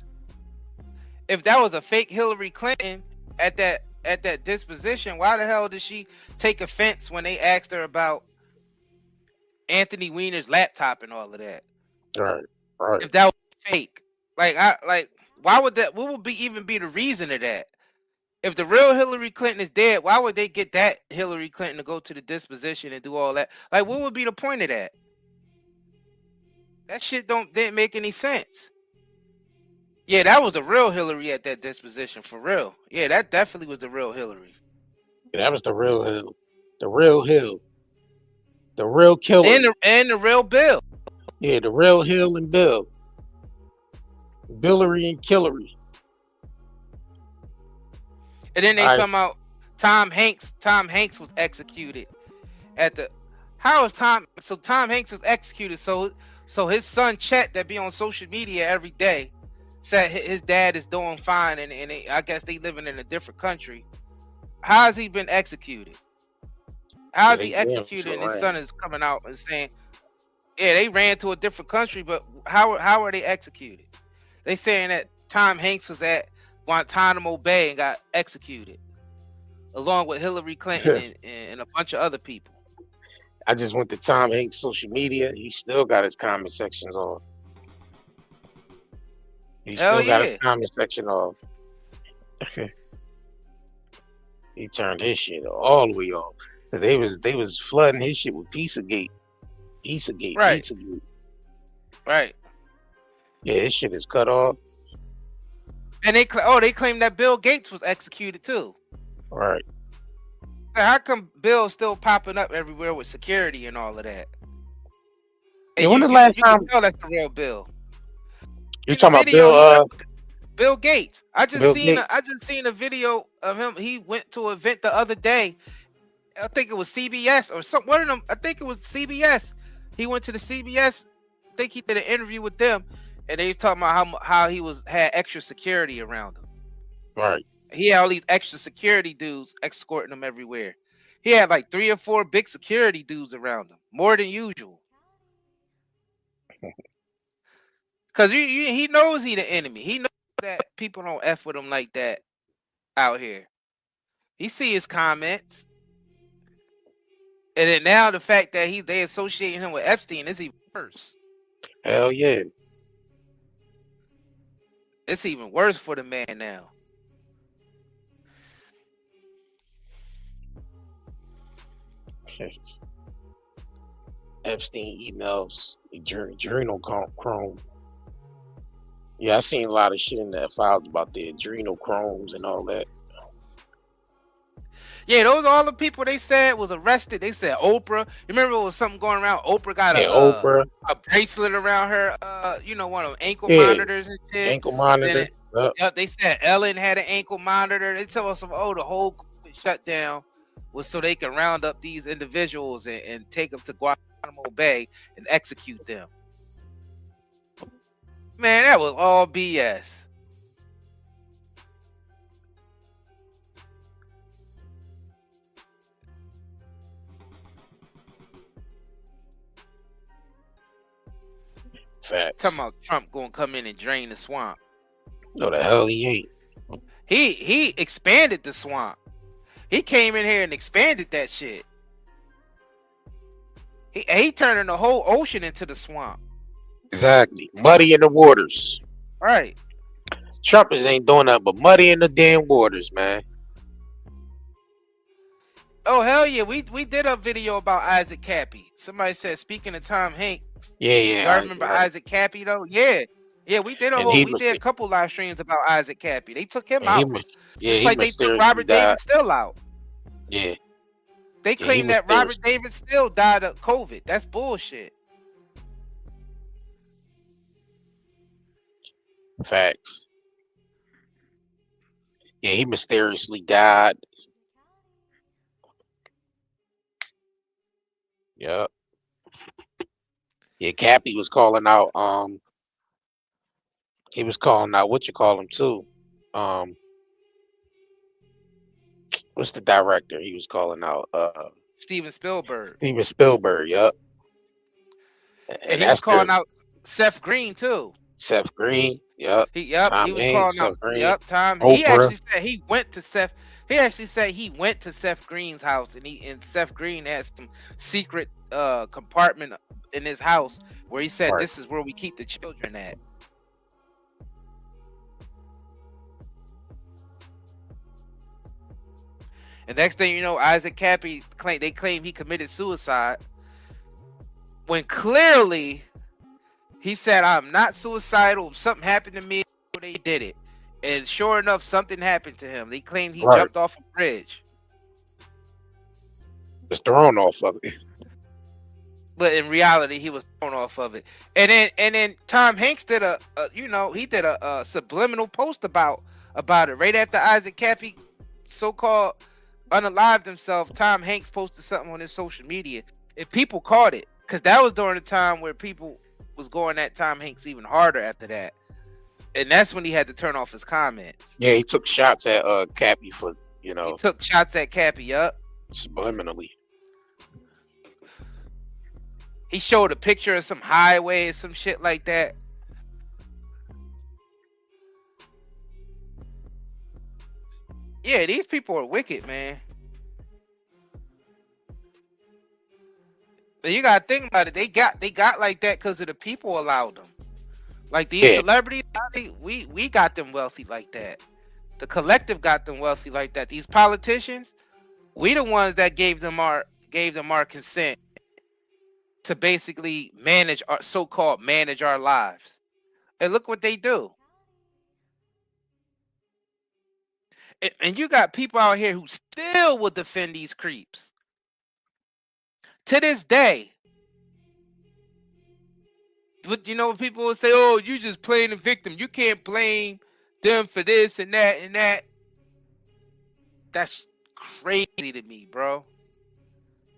if that was a fake Hillary Clinton at that disposition, why the hell did she take offense when they asked her about Anthony Weiner's laptop and all of that? Right. Right. If that was fake, why would that? What would even be the reason of that? If the real Hillary Clinton is dead, why would they get that Hillary Clinton to go to the disposition and do all that? Like, what would be the point of that? That shit didn't make any sense. Yeah, that was the real Hillary at that disposition, for real. Yeah, that definitely was the real Hillary. Yeah, that was the real Hill. The real Hill. The real killer. And the real Bill. Yeah, the real Hill and Bill. Billary and Killery. And then they come out, Tom Hanks was executed at the. How is Tom? So Tom Hanks is executed. So his son Chet, that be on social media every day, said his dad is doing fine, and I guess they living in a different country. How has he been executed? How is he executed? And his son is coming out and saying, "Yeah, they ran to a different country, but how are they executed?" They saying that Tom Hanks was at Guantanamo Bay and got executed, along with Hillary Clinton and a bunch of other people. I just went to Tom Hanks' social media. He still got his comment sections off. He still got his comment section off. He turned his shit all the way off. Cause they was flooding his shit with Pizzagate. Right. Pizzagate. Right. Yeah, his shit is cut off. And they claim that Bill Gates was executed too. Right. How come Bill's still popping up everywhere with security and all of that? And when the last time can tell that's the real Bill. You talking about Bill Gates? I just seen a video of him. He went to an event the other day. I think it was CBS or some one of them. I think it was CBS. He went to the CBS. I think he did an interview with them, and they was talking about how he had extra security around him. Right. He had all these extra security dudes escorting him everywhere. He had like 3 or 4 big security dudes around him, more than usual. Cause he knows he the enemy. He knows that people don't F with him like that out here. He see his comments. And then now the fact that they associate him with Epstein is even worse. Hell yeah. It's even worse for the man now. Epstein emails, adrenal chrome. Yeah, I seen a lot of shit in that files about the adrenal chromes and all that. Yeah, those are all the people they said was arrested. They said Oprah. You remember it was something going around? Oprah got a bracelet around her, one of them ankle monitors and shit. Ankle monitor. They said Ellen had an ankle monitor. They tell us, the whole shutdown was so they can round up these individuals and take them to Guantanamo Bay and execute them. Man, that was all BS. Facts. Talking about Trump gonna come in and drain the swamp. No, the hell he ain't. He expanded the swamp. He came in here and expanded that shit. He turning the whole ocean into the swamp. Exactly. Muddy in the waters. Right. Trumpers ain't doing nothing but muddy in the damn waters, man. Oh hell yeah, we did a video about Isaac Cappy. Somebody said, speaking of Tom Hanks. Yeah. Y'all remember Isaac Cappy though? Yeah. Yeah, we did a couple live streams about Isaac Cappy. They took him out. Just like they took Robert David Still out. Yeah. They claim that Robert David Still died of COVID. That's bullshit. Facts. Yeah, he mysteriously died. Yep. Yeah, Cappy was calling out. He was calling out what you call him too. What's the director? He was calling out. Steven Spielberg. Steven Spielberg. Yep. And he was calling out Seth Green too. Seth Green. Yep. He was calling out. Green, yep. Tom. Oprah. He actually said he went to Seth. He actually said he went to Seth Green's house, and Seth Green had some secret compartment in his house where he said, "This is where we keep the children at." And next thing you know, Isaac Cappy claim he committed suicide when clearly he said, "I'm not suicidal. If something happened to me, they did it." And sure enough, something happened to him. They claimed he jumped off a bridge. Was thrown off of it. But in reality, he was thrown off of it. And then Tom Hanks did a subliminal post about it right after Isaac Cappy so-called unalived himself. Tom Hanks posted something on his social media, and people caught it because that was during the time where people was going at Tom Hanks even harder after that, and that's when he had to turn off his comments. Yeah, he took shots at Cappy for He took shots at Cappy up subliminally. He showed a picture of some highway, some shit like that. Yeah, these people are wicked, man. But you gotta think about it. They got like that because of the people allowed them. Like these celebrities, we got them wealthy like that. The collective got them wealthy like that. These politicians, we the ones that gave them our consent to basically manage our so-called manage our lives. And look what they do. And you got people out here who still will defend these creeps. To this day. But you know, people will say, "Oh, you just playing the victim. You can't blame them for this and that and that." That's crazy to me, bro.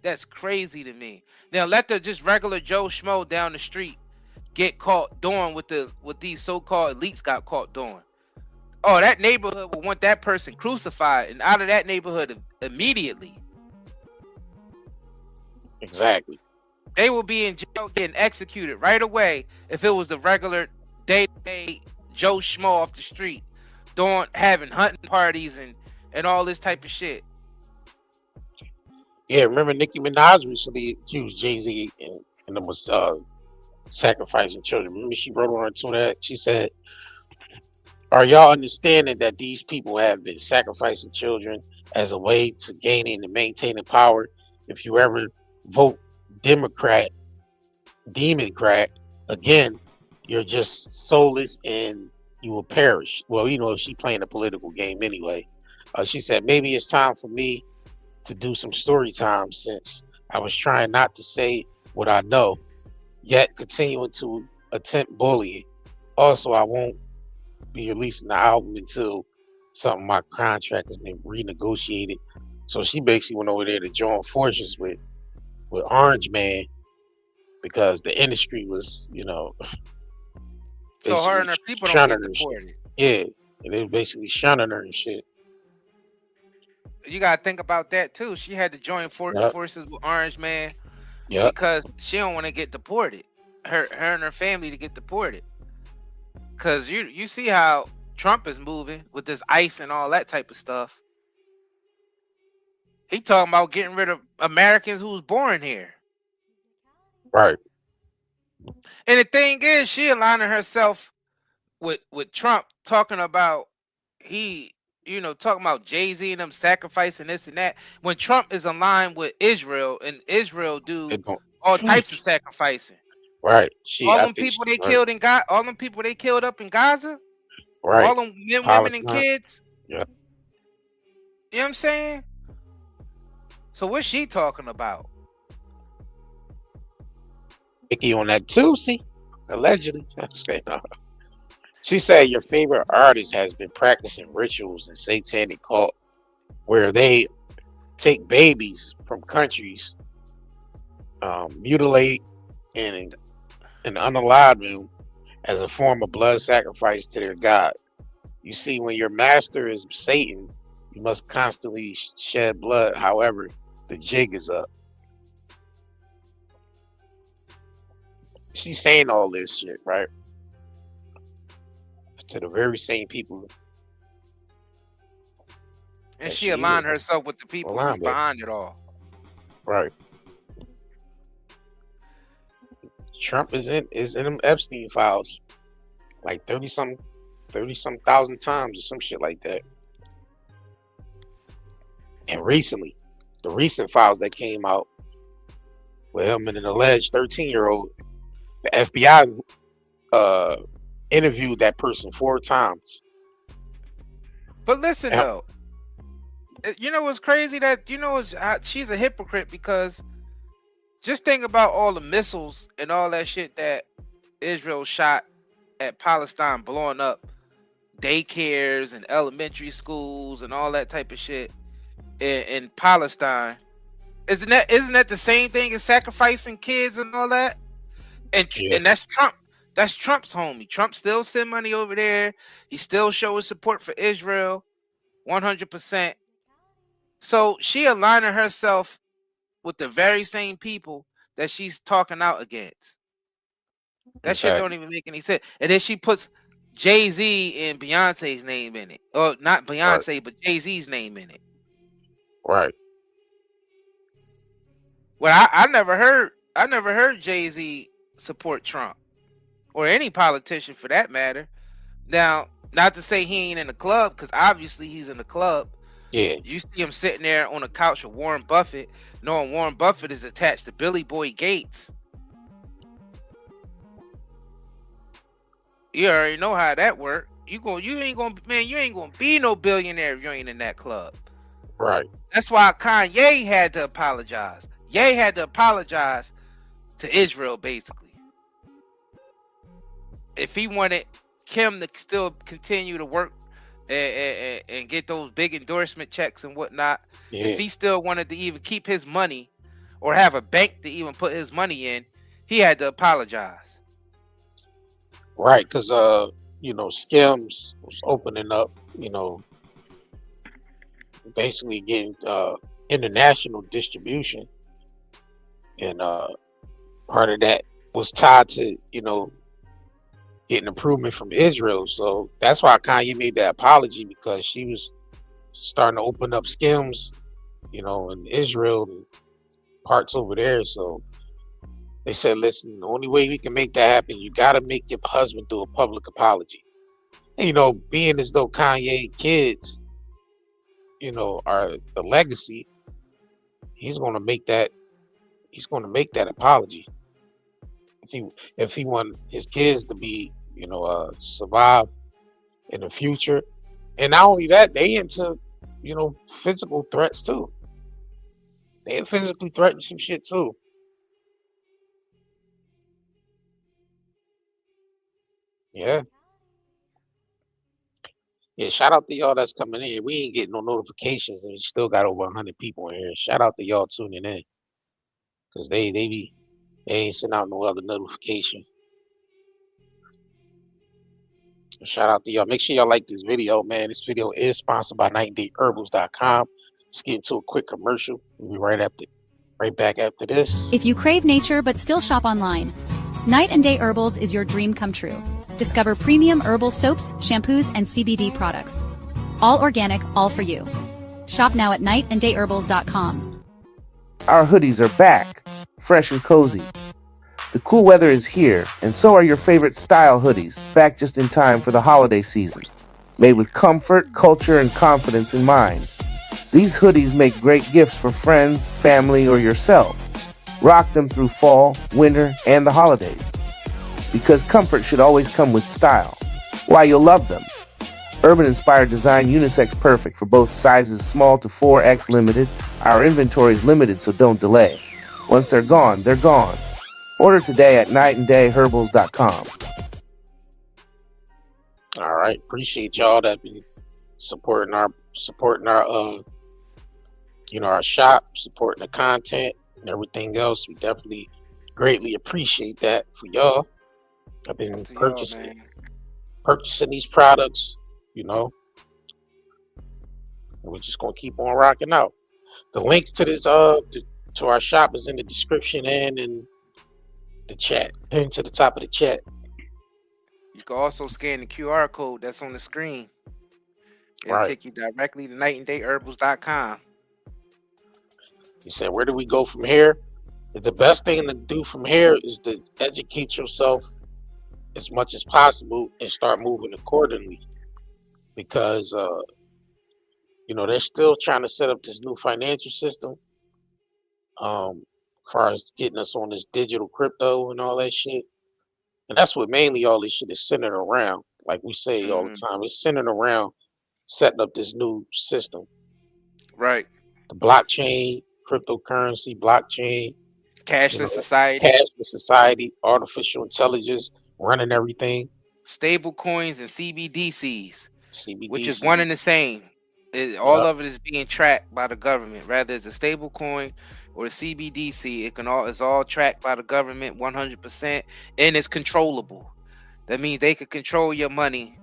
That's crazy to me. Now let the just regular Joe Schmo down the street get caught doing what these so-called elites got caught doing. Oh, that neighborhood will want that person crucified and out of that neighborhood immediately. Exactly. They will be in jail getting executed right away if it was a regular day-to-day Joe Schmo off the street having hunting parties and all this type of shit. Yeah, remember Nicki Minaj recently accused Jay-Z and them was sacrificing children. Remember she wrote on to that. She said, "Are y'all understanding that these people have been sacrificing children as a way to gaining and maintaining power? If you ever vote Democrat, again, you're just soulless and you will perish." Well, you know, she playing a political game anyway. She said, "Maybe it's time for me to do some story time since I was trying not to say what I know, yet continuing to attempt bullying. Also, I won't be releasing the album until something my contract is renegotiated." So she basically went over there to join forces with Orange Man because the industry was, so her and her people don't get deported. Yeah, and they were basically shunning her and shit. You gotta think about that too. She had to join forces with Orange Man because she don't want to get deported. Her and her family to get deported. Cause you see how Trump is moving with this ICE and all that type of stuff. He talking about getting rid of Americans who was born here. Right. And the thing is, she aligning herself with Trump, talking about talking about Jay-Z and them sacrificing this and that. When Trump is aligned with Israel, and Israel do all types of sacrificing. Right. All them people they killed in Gaza, all them people they killed up in Gaza, right. All them men, women, and kids. Yeah. You know what I'm saying? So what's she talking about? Vicky on that too, see? Allegedly. She said your favorite artist has been practicing rituals and satanic cult where they take babies from countries, mutilate and unalive them as a form of blood sacrifice to their god. You see, when your master is Satan, you must constantly shed blood. However, the jig is up. She's saying all this shit, right? To the very same people. And she aligned herself with the people behind it all. Right. Trump is in them Epstein files like 30 some thousand times or some shit like that. And recently, the recent files that came out with him and an alleged 13-year-old, the FBI interviewed that person 4 times. But listen though, you know what's crazy? That she's a hypocrite, because just think about all the missiles and all that shit that Israel shot at Palestine, blowing up daycares and elementary schools and all that type of shit in Palestine. Isn't that the same thing as sacrificing kids and all that? And that's Trump. That's Trump's homie. Trump still send money over there. He still shows support for Israel, 100%. So she aligning herself with the very same people that she's talking out against. That shit don't even make any sense. And then she puts Jay-Z and Beyonce's name in it. Or not Beyonce, but Jay-Z's name in it. Right. Well, I never heard Jay-Z support Trump, or any politician for that matter. Now, not to say he ain't in the club, because obviously he's in the club. Yeah. You see him sitting there on a couch with Warren Buffett, knowing Warren Buffett is attached to Billy Boy Gates. You already know how that works. You ain't gonna be no billionaire if you ain't in that club. Right. That's why Kanye had to apologize. Ye had to apologize to Israel, basically. If he wanted Kim to still continue to work and get those big endorsement checks and whatnot, if he still wanted to even keep his money or have a bank to even put his money in, he had to apologize. Right, because Skims was opening up, basically getting international distribution, and part of that was tied to getting improvement from Israel. So that's why Kanye made that apology, because she was starting to open up Skims, in Israel and parts over there. So they said, listen, the only way we can make that happen, you got to make your husband do a public apology. And, being as though Kanye kids, are the legacy, he's going to make that apology. If he want his kids to be, survive in the future. And not only that, they into, physical threats too. They physically threaten some shit too. Yeah. Yeah, shout out to y'all that's coming in. We ain't getting no notifications, and we still got over 100 people in here. Shout out to y'all tuning in, because they ain't sending out no other notification. Shout out to y'all. Make sure y'all like this video, man. This video is sponsored by nightandayherbals.com. Let's get into a quick commercial. We'll be right back after this. If you crave nature but still shop online, Night and Day Herbals is your dream come true. Discover premium herbal soaps, shampoos, and CBD products. All organic, all for you. Shop now at nightandayherbals.com. Our hoodies are back, fresh and cozy. The cool weather is here, and so are your favorite style hoodies, back just in time for the holiday season. Made with comfort, culture, and confidence in mind. These hoodies make great gifts for friends, family, or yourself. Rock them through fall, winter, and the holidays. Because comfort should always come with style. Why, you'll love them. Urban-inspired design, unisex perfect for both sizes small to 4X limited. Our inventory is limited, so don't delay. Once they're gone, they're gone. Order today at nightandayherbals.com. All right, appreciate y'all that be supporting our our shop, supporting the content and everything else. We definitely greatly appreciate that for y'all. I've been purchasing these products, and we're just gonna keep on rocking out. The links to this to our shop is in the description and in the chat, pinned to the top of the chat. You can also scan the QR code that's on the screen. It'll take you directly to nightandayherbals.com. You said, where do we go from here? The best thing to do from here is to educate yourself as much as possible and start moving accordingly. Because, they're still trying to set up this new financial system. As far as getting us on this digital crypto and all that shit. And that's what mainly all this shit is centered around. Like we say all the time, it's centered around setting up this new system. Right. The blockchain, cryptocurrency, blockchain, cashless society, artificial intelligence, running everything. Stable coins and CBDCs, which is one and the same. All of it is being tracked by the government. Rather it's a stable coin or a CBDC, it's all tracked by the government 100%, and it's controllable. That means they can control your money.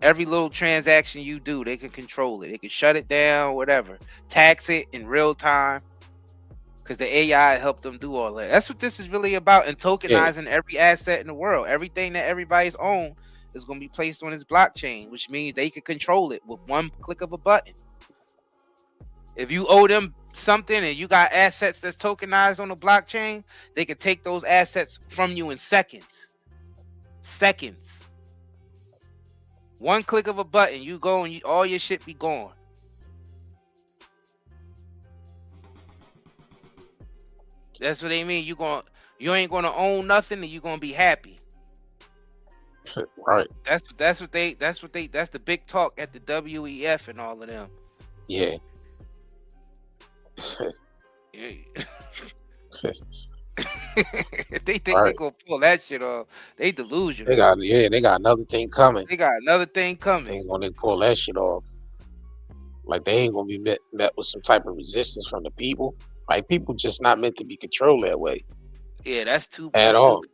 Every little transaction you do, they can control it. They can shut it down, whatever. Tax it in real time. Because the AI helped them do all that. That's what this is really about. And tokenizing every asset in the world. Everything that everybody's own is going to be placed on this blockchain, which means they can control it with one click of a button. If you owe them something and you got assets that's tokenized on the blockchain, they can take those assets from you in seconds. One click of a button, you go and all your shit be gone. That's what they mean. You ain't gonna own nothing, and you gonna be happy. Right. That's the big talk at the WEF and all of them. Yeah. They think they gonna pull that shit off. They delusional. They got another thing coming. They got another thing coming. They ain't gonna pull that shit off. Like they ain't gonna be met with some type of resistance from the people. Like people just not meant to be controlled that way. Yeah, that's too at all.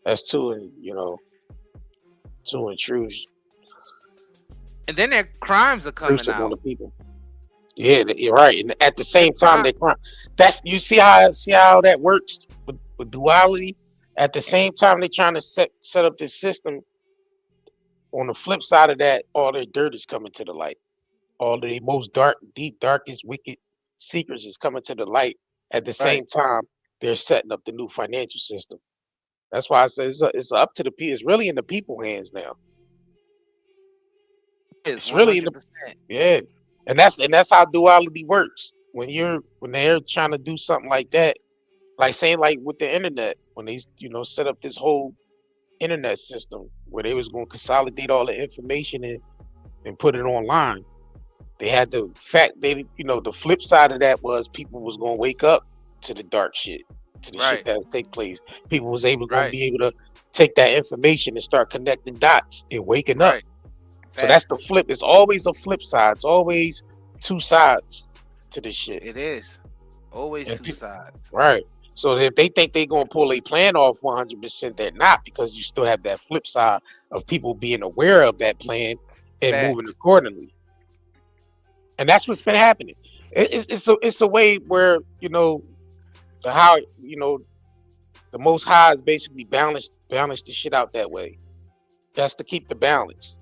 That's too intrusive. And then their crimes are coming out. On the people. Yeah, you're right. And at the same time, they crime. You see how that works with duality. At the same time, they're trying to set up this system. On the flip side of that, all their dirt is coming to the light. All the most darkest, wicked secrets is coming to the light. At the same time, they're setting up the new financial system. That's why I say it's up to the people. It's really in the people's hands now. It's really in the and that's how duality works. When they're trying to do something like that, like saying like with the internet, when they set up this whole internet system where they was going to consolidate all the information and put it online. They had the the flip side of that was people was going to wake up to the dark shit, to the shit that take place. People was going to be able to take that information and start connecting dots and waking up. So that's the flip. It's always a flip side. It's always two sides to this shit. It is always two sides. Right. So if they think they're going to pull a plan off 100%, they're not, because you still have that flip side of people being aware of that plan and moving accordingly. And that's what's been happening. It's a way where, the Most High is basically balance the shit out that way. That's to keep the balance,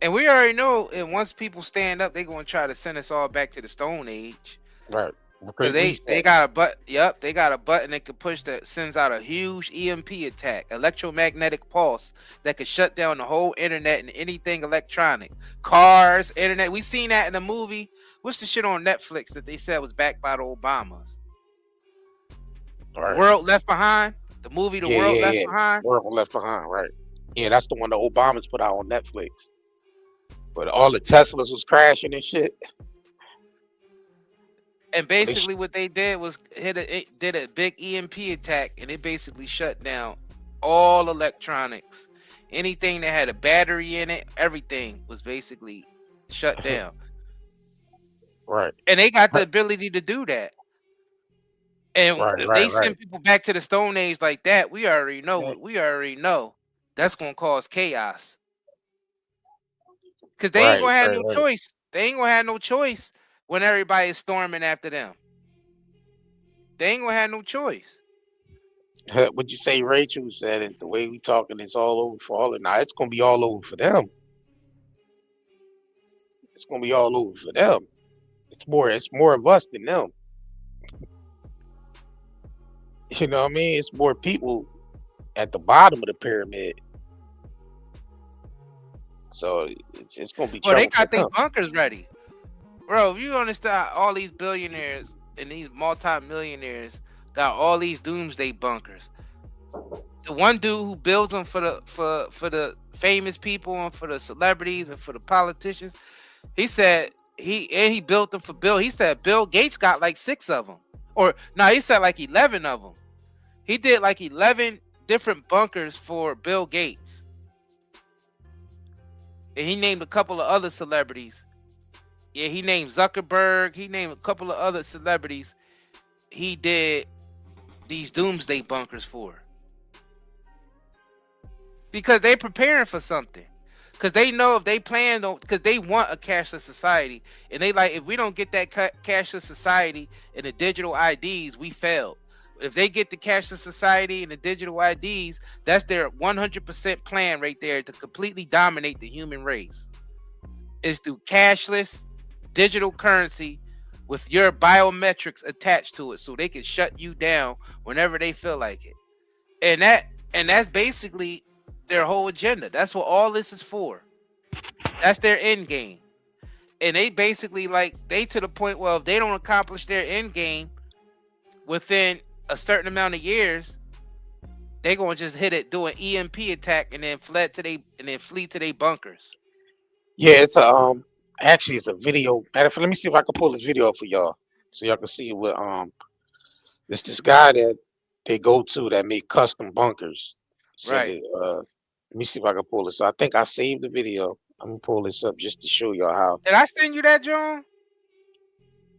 And we already know, and once people stand up, they're going to try to send us all back to the Stone Age. Right. They got a button that can push that sends out a huge EMP attack, electromagnetic pulse that could shut down the whole internet and anything electronic, cars, internet. We seen that in a movie what's the shit on Netflix that they said was backed by the Obamas? Right. World Left Behind, the movie The World Left Behind. World Left Behind, right? Yeah, that's the one the Obamas put out on Netflix. But all the Teslas was crashing and shit. And basically, what they did was did a big EMP attack, and it basically shut down all electronics. Anything that had a battery in it, everything was basically shut down. Right. And they got the ability to do that. And if they send people back to the Stone Age like that, we already know. We already know that's gonna cause chaos. Because they ain't gonna have no choice. They ain't gonna have no choice when everybody is storming after them. They ain't gonna have no choice. What you say, Rachel said it. The way we talking, it's all over for all. Now it's gonna be all over for them. It's gonna be all over for them. It's more of us than them. You know what I mean? It's more people at the bottom of the pyramid. So it's gonna be trouble. Well, they got their bunkers ready, bro. If you understand, all these billionaires and these multi-millionaires got all these doomsday bunkers. The one dude who builds them for the famous people and for the celebrities and for the politicians, he said he built them for Bill. He said Bill Gates got like 6 of them, or no, he said like 11 of them. He did like 11 different bunkers for Bill Gates, and he named a couple of other celebrities. Yeah, he named Zuckerberg. He named a couple of other celebrities. He did these doomsday bunkers for, because they're preparing for something. Because they know if they plan on, because they want a cashless society, and they like, if we don't get that cashless society and the digital IDs, we failed. If they get the cashless society and the digital IDs, that's their 100% plan right there to completely dominate the human race. Is through cashless digital currency with your biometrics attached to it, so they can shut you down whenever they feel like it. And that's basically their whole agenda. That's what all this is for. That's their end game. And they basically, like, they to the point where if they don't accomplish their end game within a certain amount of years, they gonna just hit it, do an EMP attack, and then flee to their bunkers. Yeah, it's actually it's a video. Let me see if I can pull this video up for y'all so y'all can see what it's this guy that they go to that make custom bunkers. So right. Let me see if I can pull this. I think I saved the video. I'm gonna pull this up just to show y'all how. Did I send you that, John?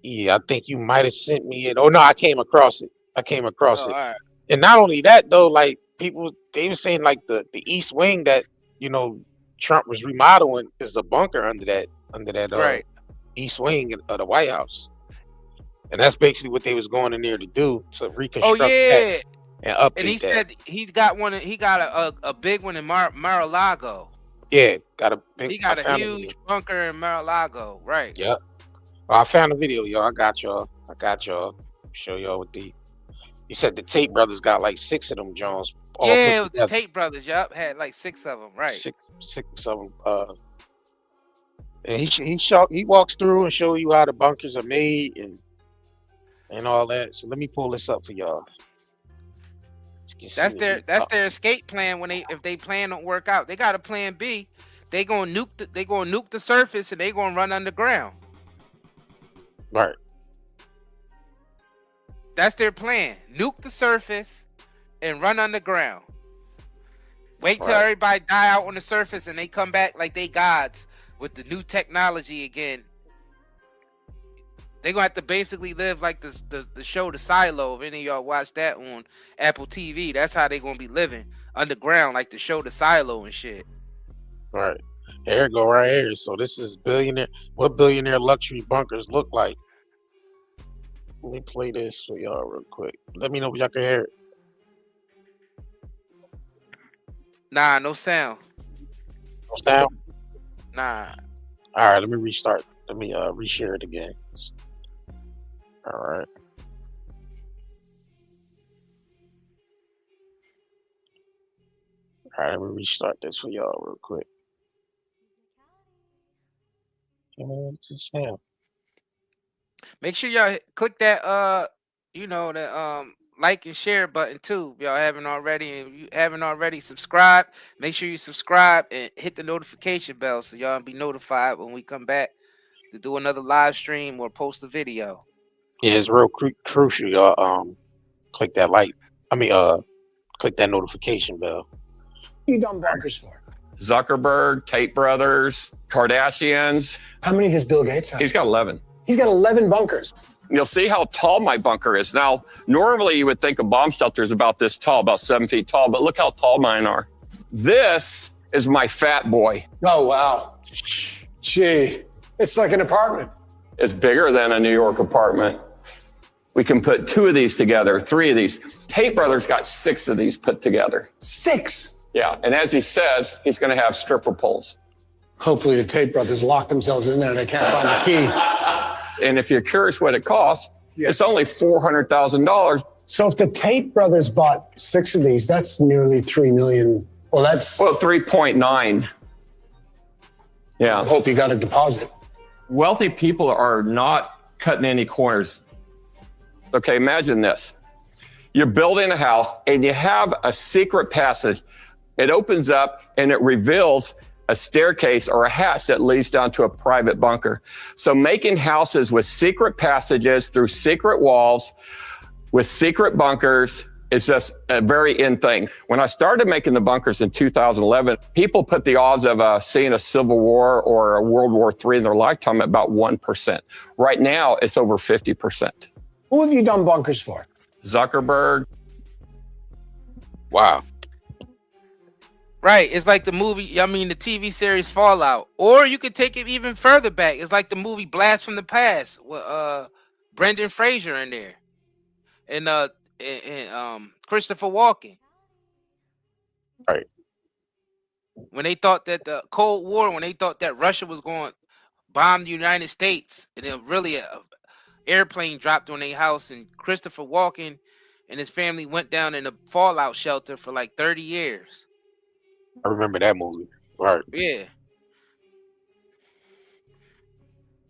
Yeah, I think you might have sent me it. Oh no, I came across it. All right. And not only that though, like people, they were saying like the East Wing that, you know, Trump was remodeling is a bunker under that right. East Wing of the White House. And that's basically what they was going in there to do, to reconstruct that and update and he that. said he got one. He got a big one in Mar-a-Lago. Yeah, got a big. He got a huge bunker in Mar-a-Lago, right? Yep. Well, I found a video, y'all. I got y'all. Show y'all what he said. The Tate brothers got like 6 of them Jones. Yeah, the Tate brothers. Yup, had like 6 of them, right? Six of them. And he walks through and show you how the bunkers are made and all that. So let me pull this up for y'all. That's their escape plan if they plan don't work out. They got a plan B. They gonna nuke the surface and they gonna run underground. Right. That's their plan. Nuke the surface and run underground. Wait till everybody die out on the surface and they come back like they gods with the new technology again. They're gonna have to basically live like the show The Silo. If any of y'all watch that on Apple TV, that's how they're gonna be living underground, like the show The Silo and shit. Right. Here it go right here. So this is what billionaire luxury bunkers look like. Let me play this for y'all real quick. Let me know if y'all can hear it. Nah, no sound. No sound? Nah. All right, let me restart. Let me reshare it again. All right. All right, let me restart this for y'all real quick. Just sound. Make sure y'all click that like and share button too. If y'all haven't already, and if you haven't already subscribed, make sure you subscribe and hit the notification bell so y'all be notified when we come back to do another live stream or post a video. Yeah, it's real crucial. Y'all click that like. Click that notification bell. What are you done bunkers for? Zuckerberg, Tate Brothers, Kardashians. How many does Bill Gates have? He's got 11. He's got 11 bunkers. You'll see how tall my bunker is. Now, normally you would think a bomb shelter is about this tall, about 7 feet tall, but look how tall mine are. This is my fat boy. Oh, wow. Gee, it's like an apartment. It's bigger than a New York apartment. We can put 2 of these together, 3 of these. Tate Brothers got 6 of these put together. 6? Yeah, and as he says, he's going to have stripper poles. Hopefully the Tate Brothers lock themselves in there and they can't find the key. And if you're curious what it costs, it's only $400,000. So if the Tate Brothers bought 6 of these, that's nearly 3 million. Well, 3.9. Yeah. I hope you got a deposit. Wealthy people are not cutting any corners. Okay, imagine this. You're building a house and you have a secret passage. It opens up and it reveals a staircase or a hatch that leads down to a private bunker. So making houses with secret passages through secret walls with secret bunkers is just a very in thing. When I started making the bunkers in 2011, people put the odds of seeing a civil war or a World War III in their lifetime at about 1%. Right now, it's over 50%. Who have you done bunkers for? Zuckerberg. Wow. Right. It's like the movie, the TV series Fallout. Or you could take it even further back. It's like the movie Blast from the Past with Brendan Fraser in there. And Christopher Walken. Right. When they thought that the Cold War, when they thought that Russia was going to bomb the United States, and then really a airplane dropped on their house, and Christopher Walken and his family went down in a fallout shelter for like 30 years. I remember that movie. Right. Yeah.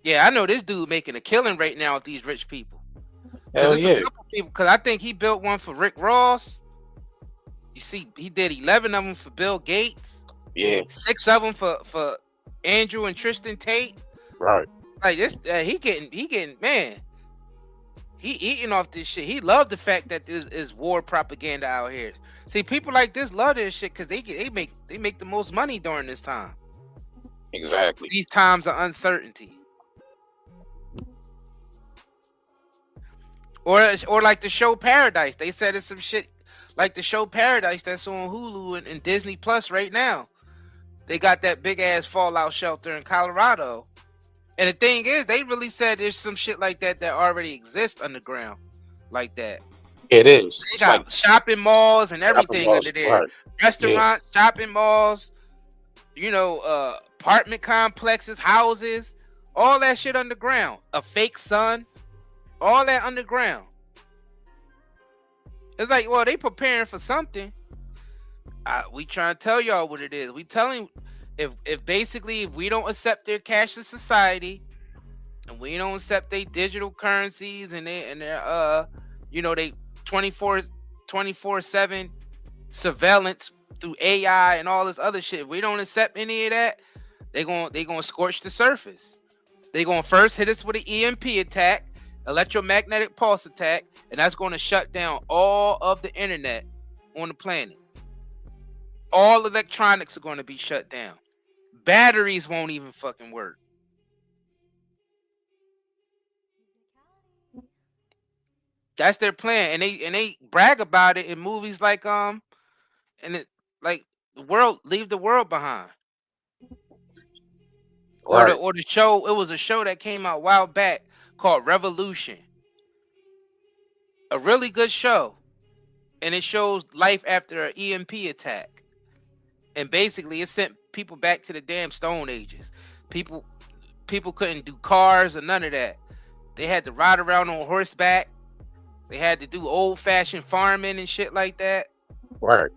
Yeah, I know this dude making a killing right now with these rich people. Hell yeah. Because I think he built one for Rick Ross. You see, he did 11 of them for Bill Gates. Yeah. 6 of them for Andrew and Tristan Tate. Right. Like this, he getting man. He eating off this shit. He loved the fact that this is war propaganda out here. See, people like this love this shit because they make the most money during this time. Exactly. These times of uncertainty. Or like the show Paradise. They said it's some shit like the show Paradise that's on Hulu and Disney Plus right now. They got that big ass fallout shelter in Colorado. And the thing is, they really said there's some shit like that already exists underground like that. It is. They got shopping malls and everything under there. Right. Restaurants, shopping malls, apartment complexes, houses, all that shit underground. A fake sun, all that underground. It's like, well, they preparing for something. We trying to tell y'all what it is. We telling if basically if we don't accept their cashless society and we don't accept their digital currencies and their they 24/7 surveillance through AI and all this other shit. If we don't accept any of that, they gonna scorch the surface. They gonna first hit us with an EMP attack, electromagnetic pulse attack, and that's gonna shut down all of the internet on the planet. All electronics are gonna be shut down. Batteries won't even fucking work. That's their plan, and they brag about it in movies like and it like leave the world behind. Right. Or the show. It was a show that came out a while back called Revolution. A really good show, and it shows life after an EMP attack. And basically, it sent people back to the damn Stone Ages. People couldn't do cars or none of that. They had to ride around on horseback. They had to do old-fashioned farming and shit like that. Right.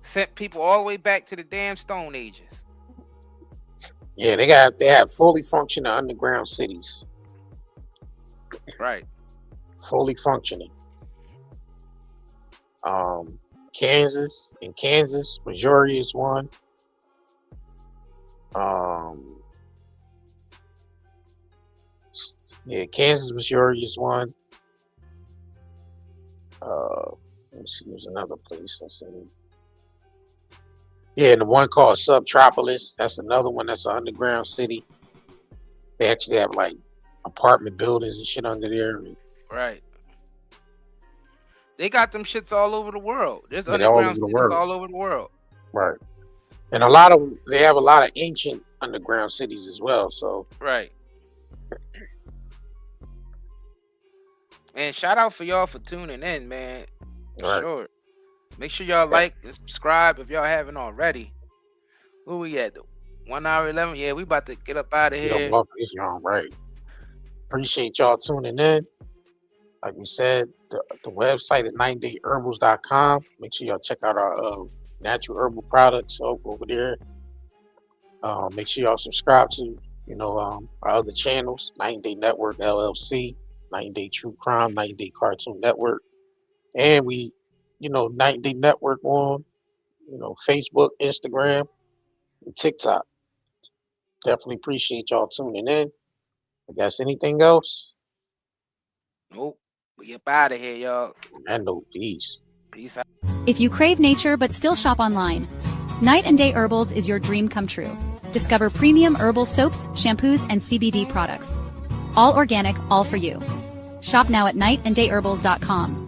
Sent people all the way back to the damn Stone Ages. Yeah, they have fully functioning underground cities. Right. Fully functioning. Kansas, Missouri is one. Yeah, Kansas, Missouri is one. Let me see, there's another place. Let's see. Yeah, and the one called Subtropolis, that's another one that's an underground city. They actually have like apartment buildings and shit under there. Right. They got them shits all over the world. There's Yeah, underground cities all over the world. Right. And they have a lot of ancient underground cities as well. So right. And shout out for y'all for tuning in, man. Right. Sure. Make sure y'all like and subscribe if y'all haven't already. Where we at? 1 hour 11. Yeah, we about to get up out of here. Right. Appreciate y'all tuning in. Like we said, the website is 9dayherbals.com. Make sure y'all check out our natural herbal products over there. Make sure y'all subscribe to our other channels: 9 Day Network LLC, 9 Day True Crime, 9 Day Cartoon Network, and we 9 Day Network on Facebook, Instagram, and TikTok. Definitely appreciate y'all tuning in. I guess anything else? Nope. We up out of here, y'all. And no peace. Peace out. If you crave nature but still shop online, Night and Day Herbals is your dream come true. Discover premium herbal soaps, shampoos, and CBD products. All organic, all for you. Shop now at nightandayherbals.com.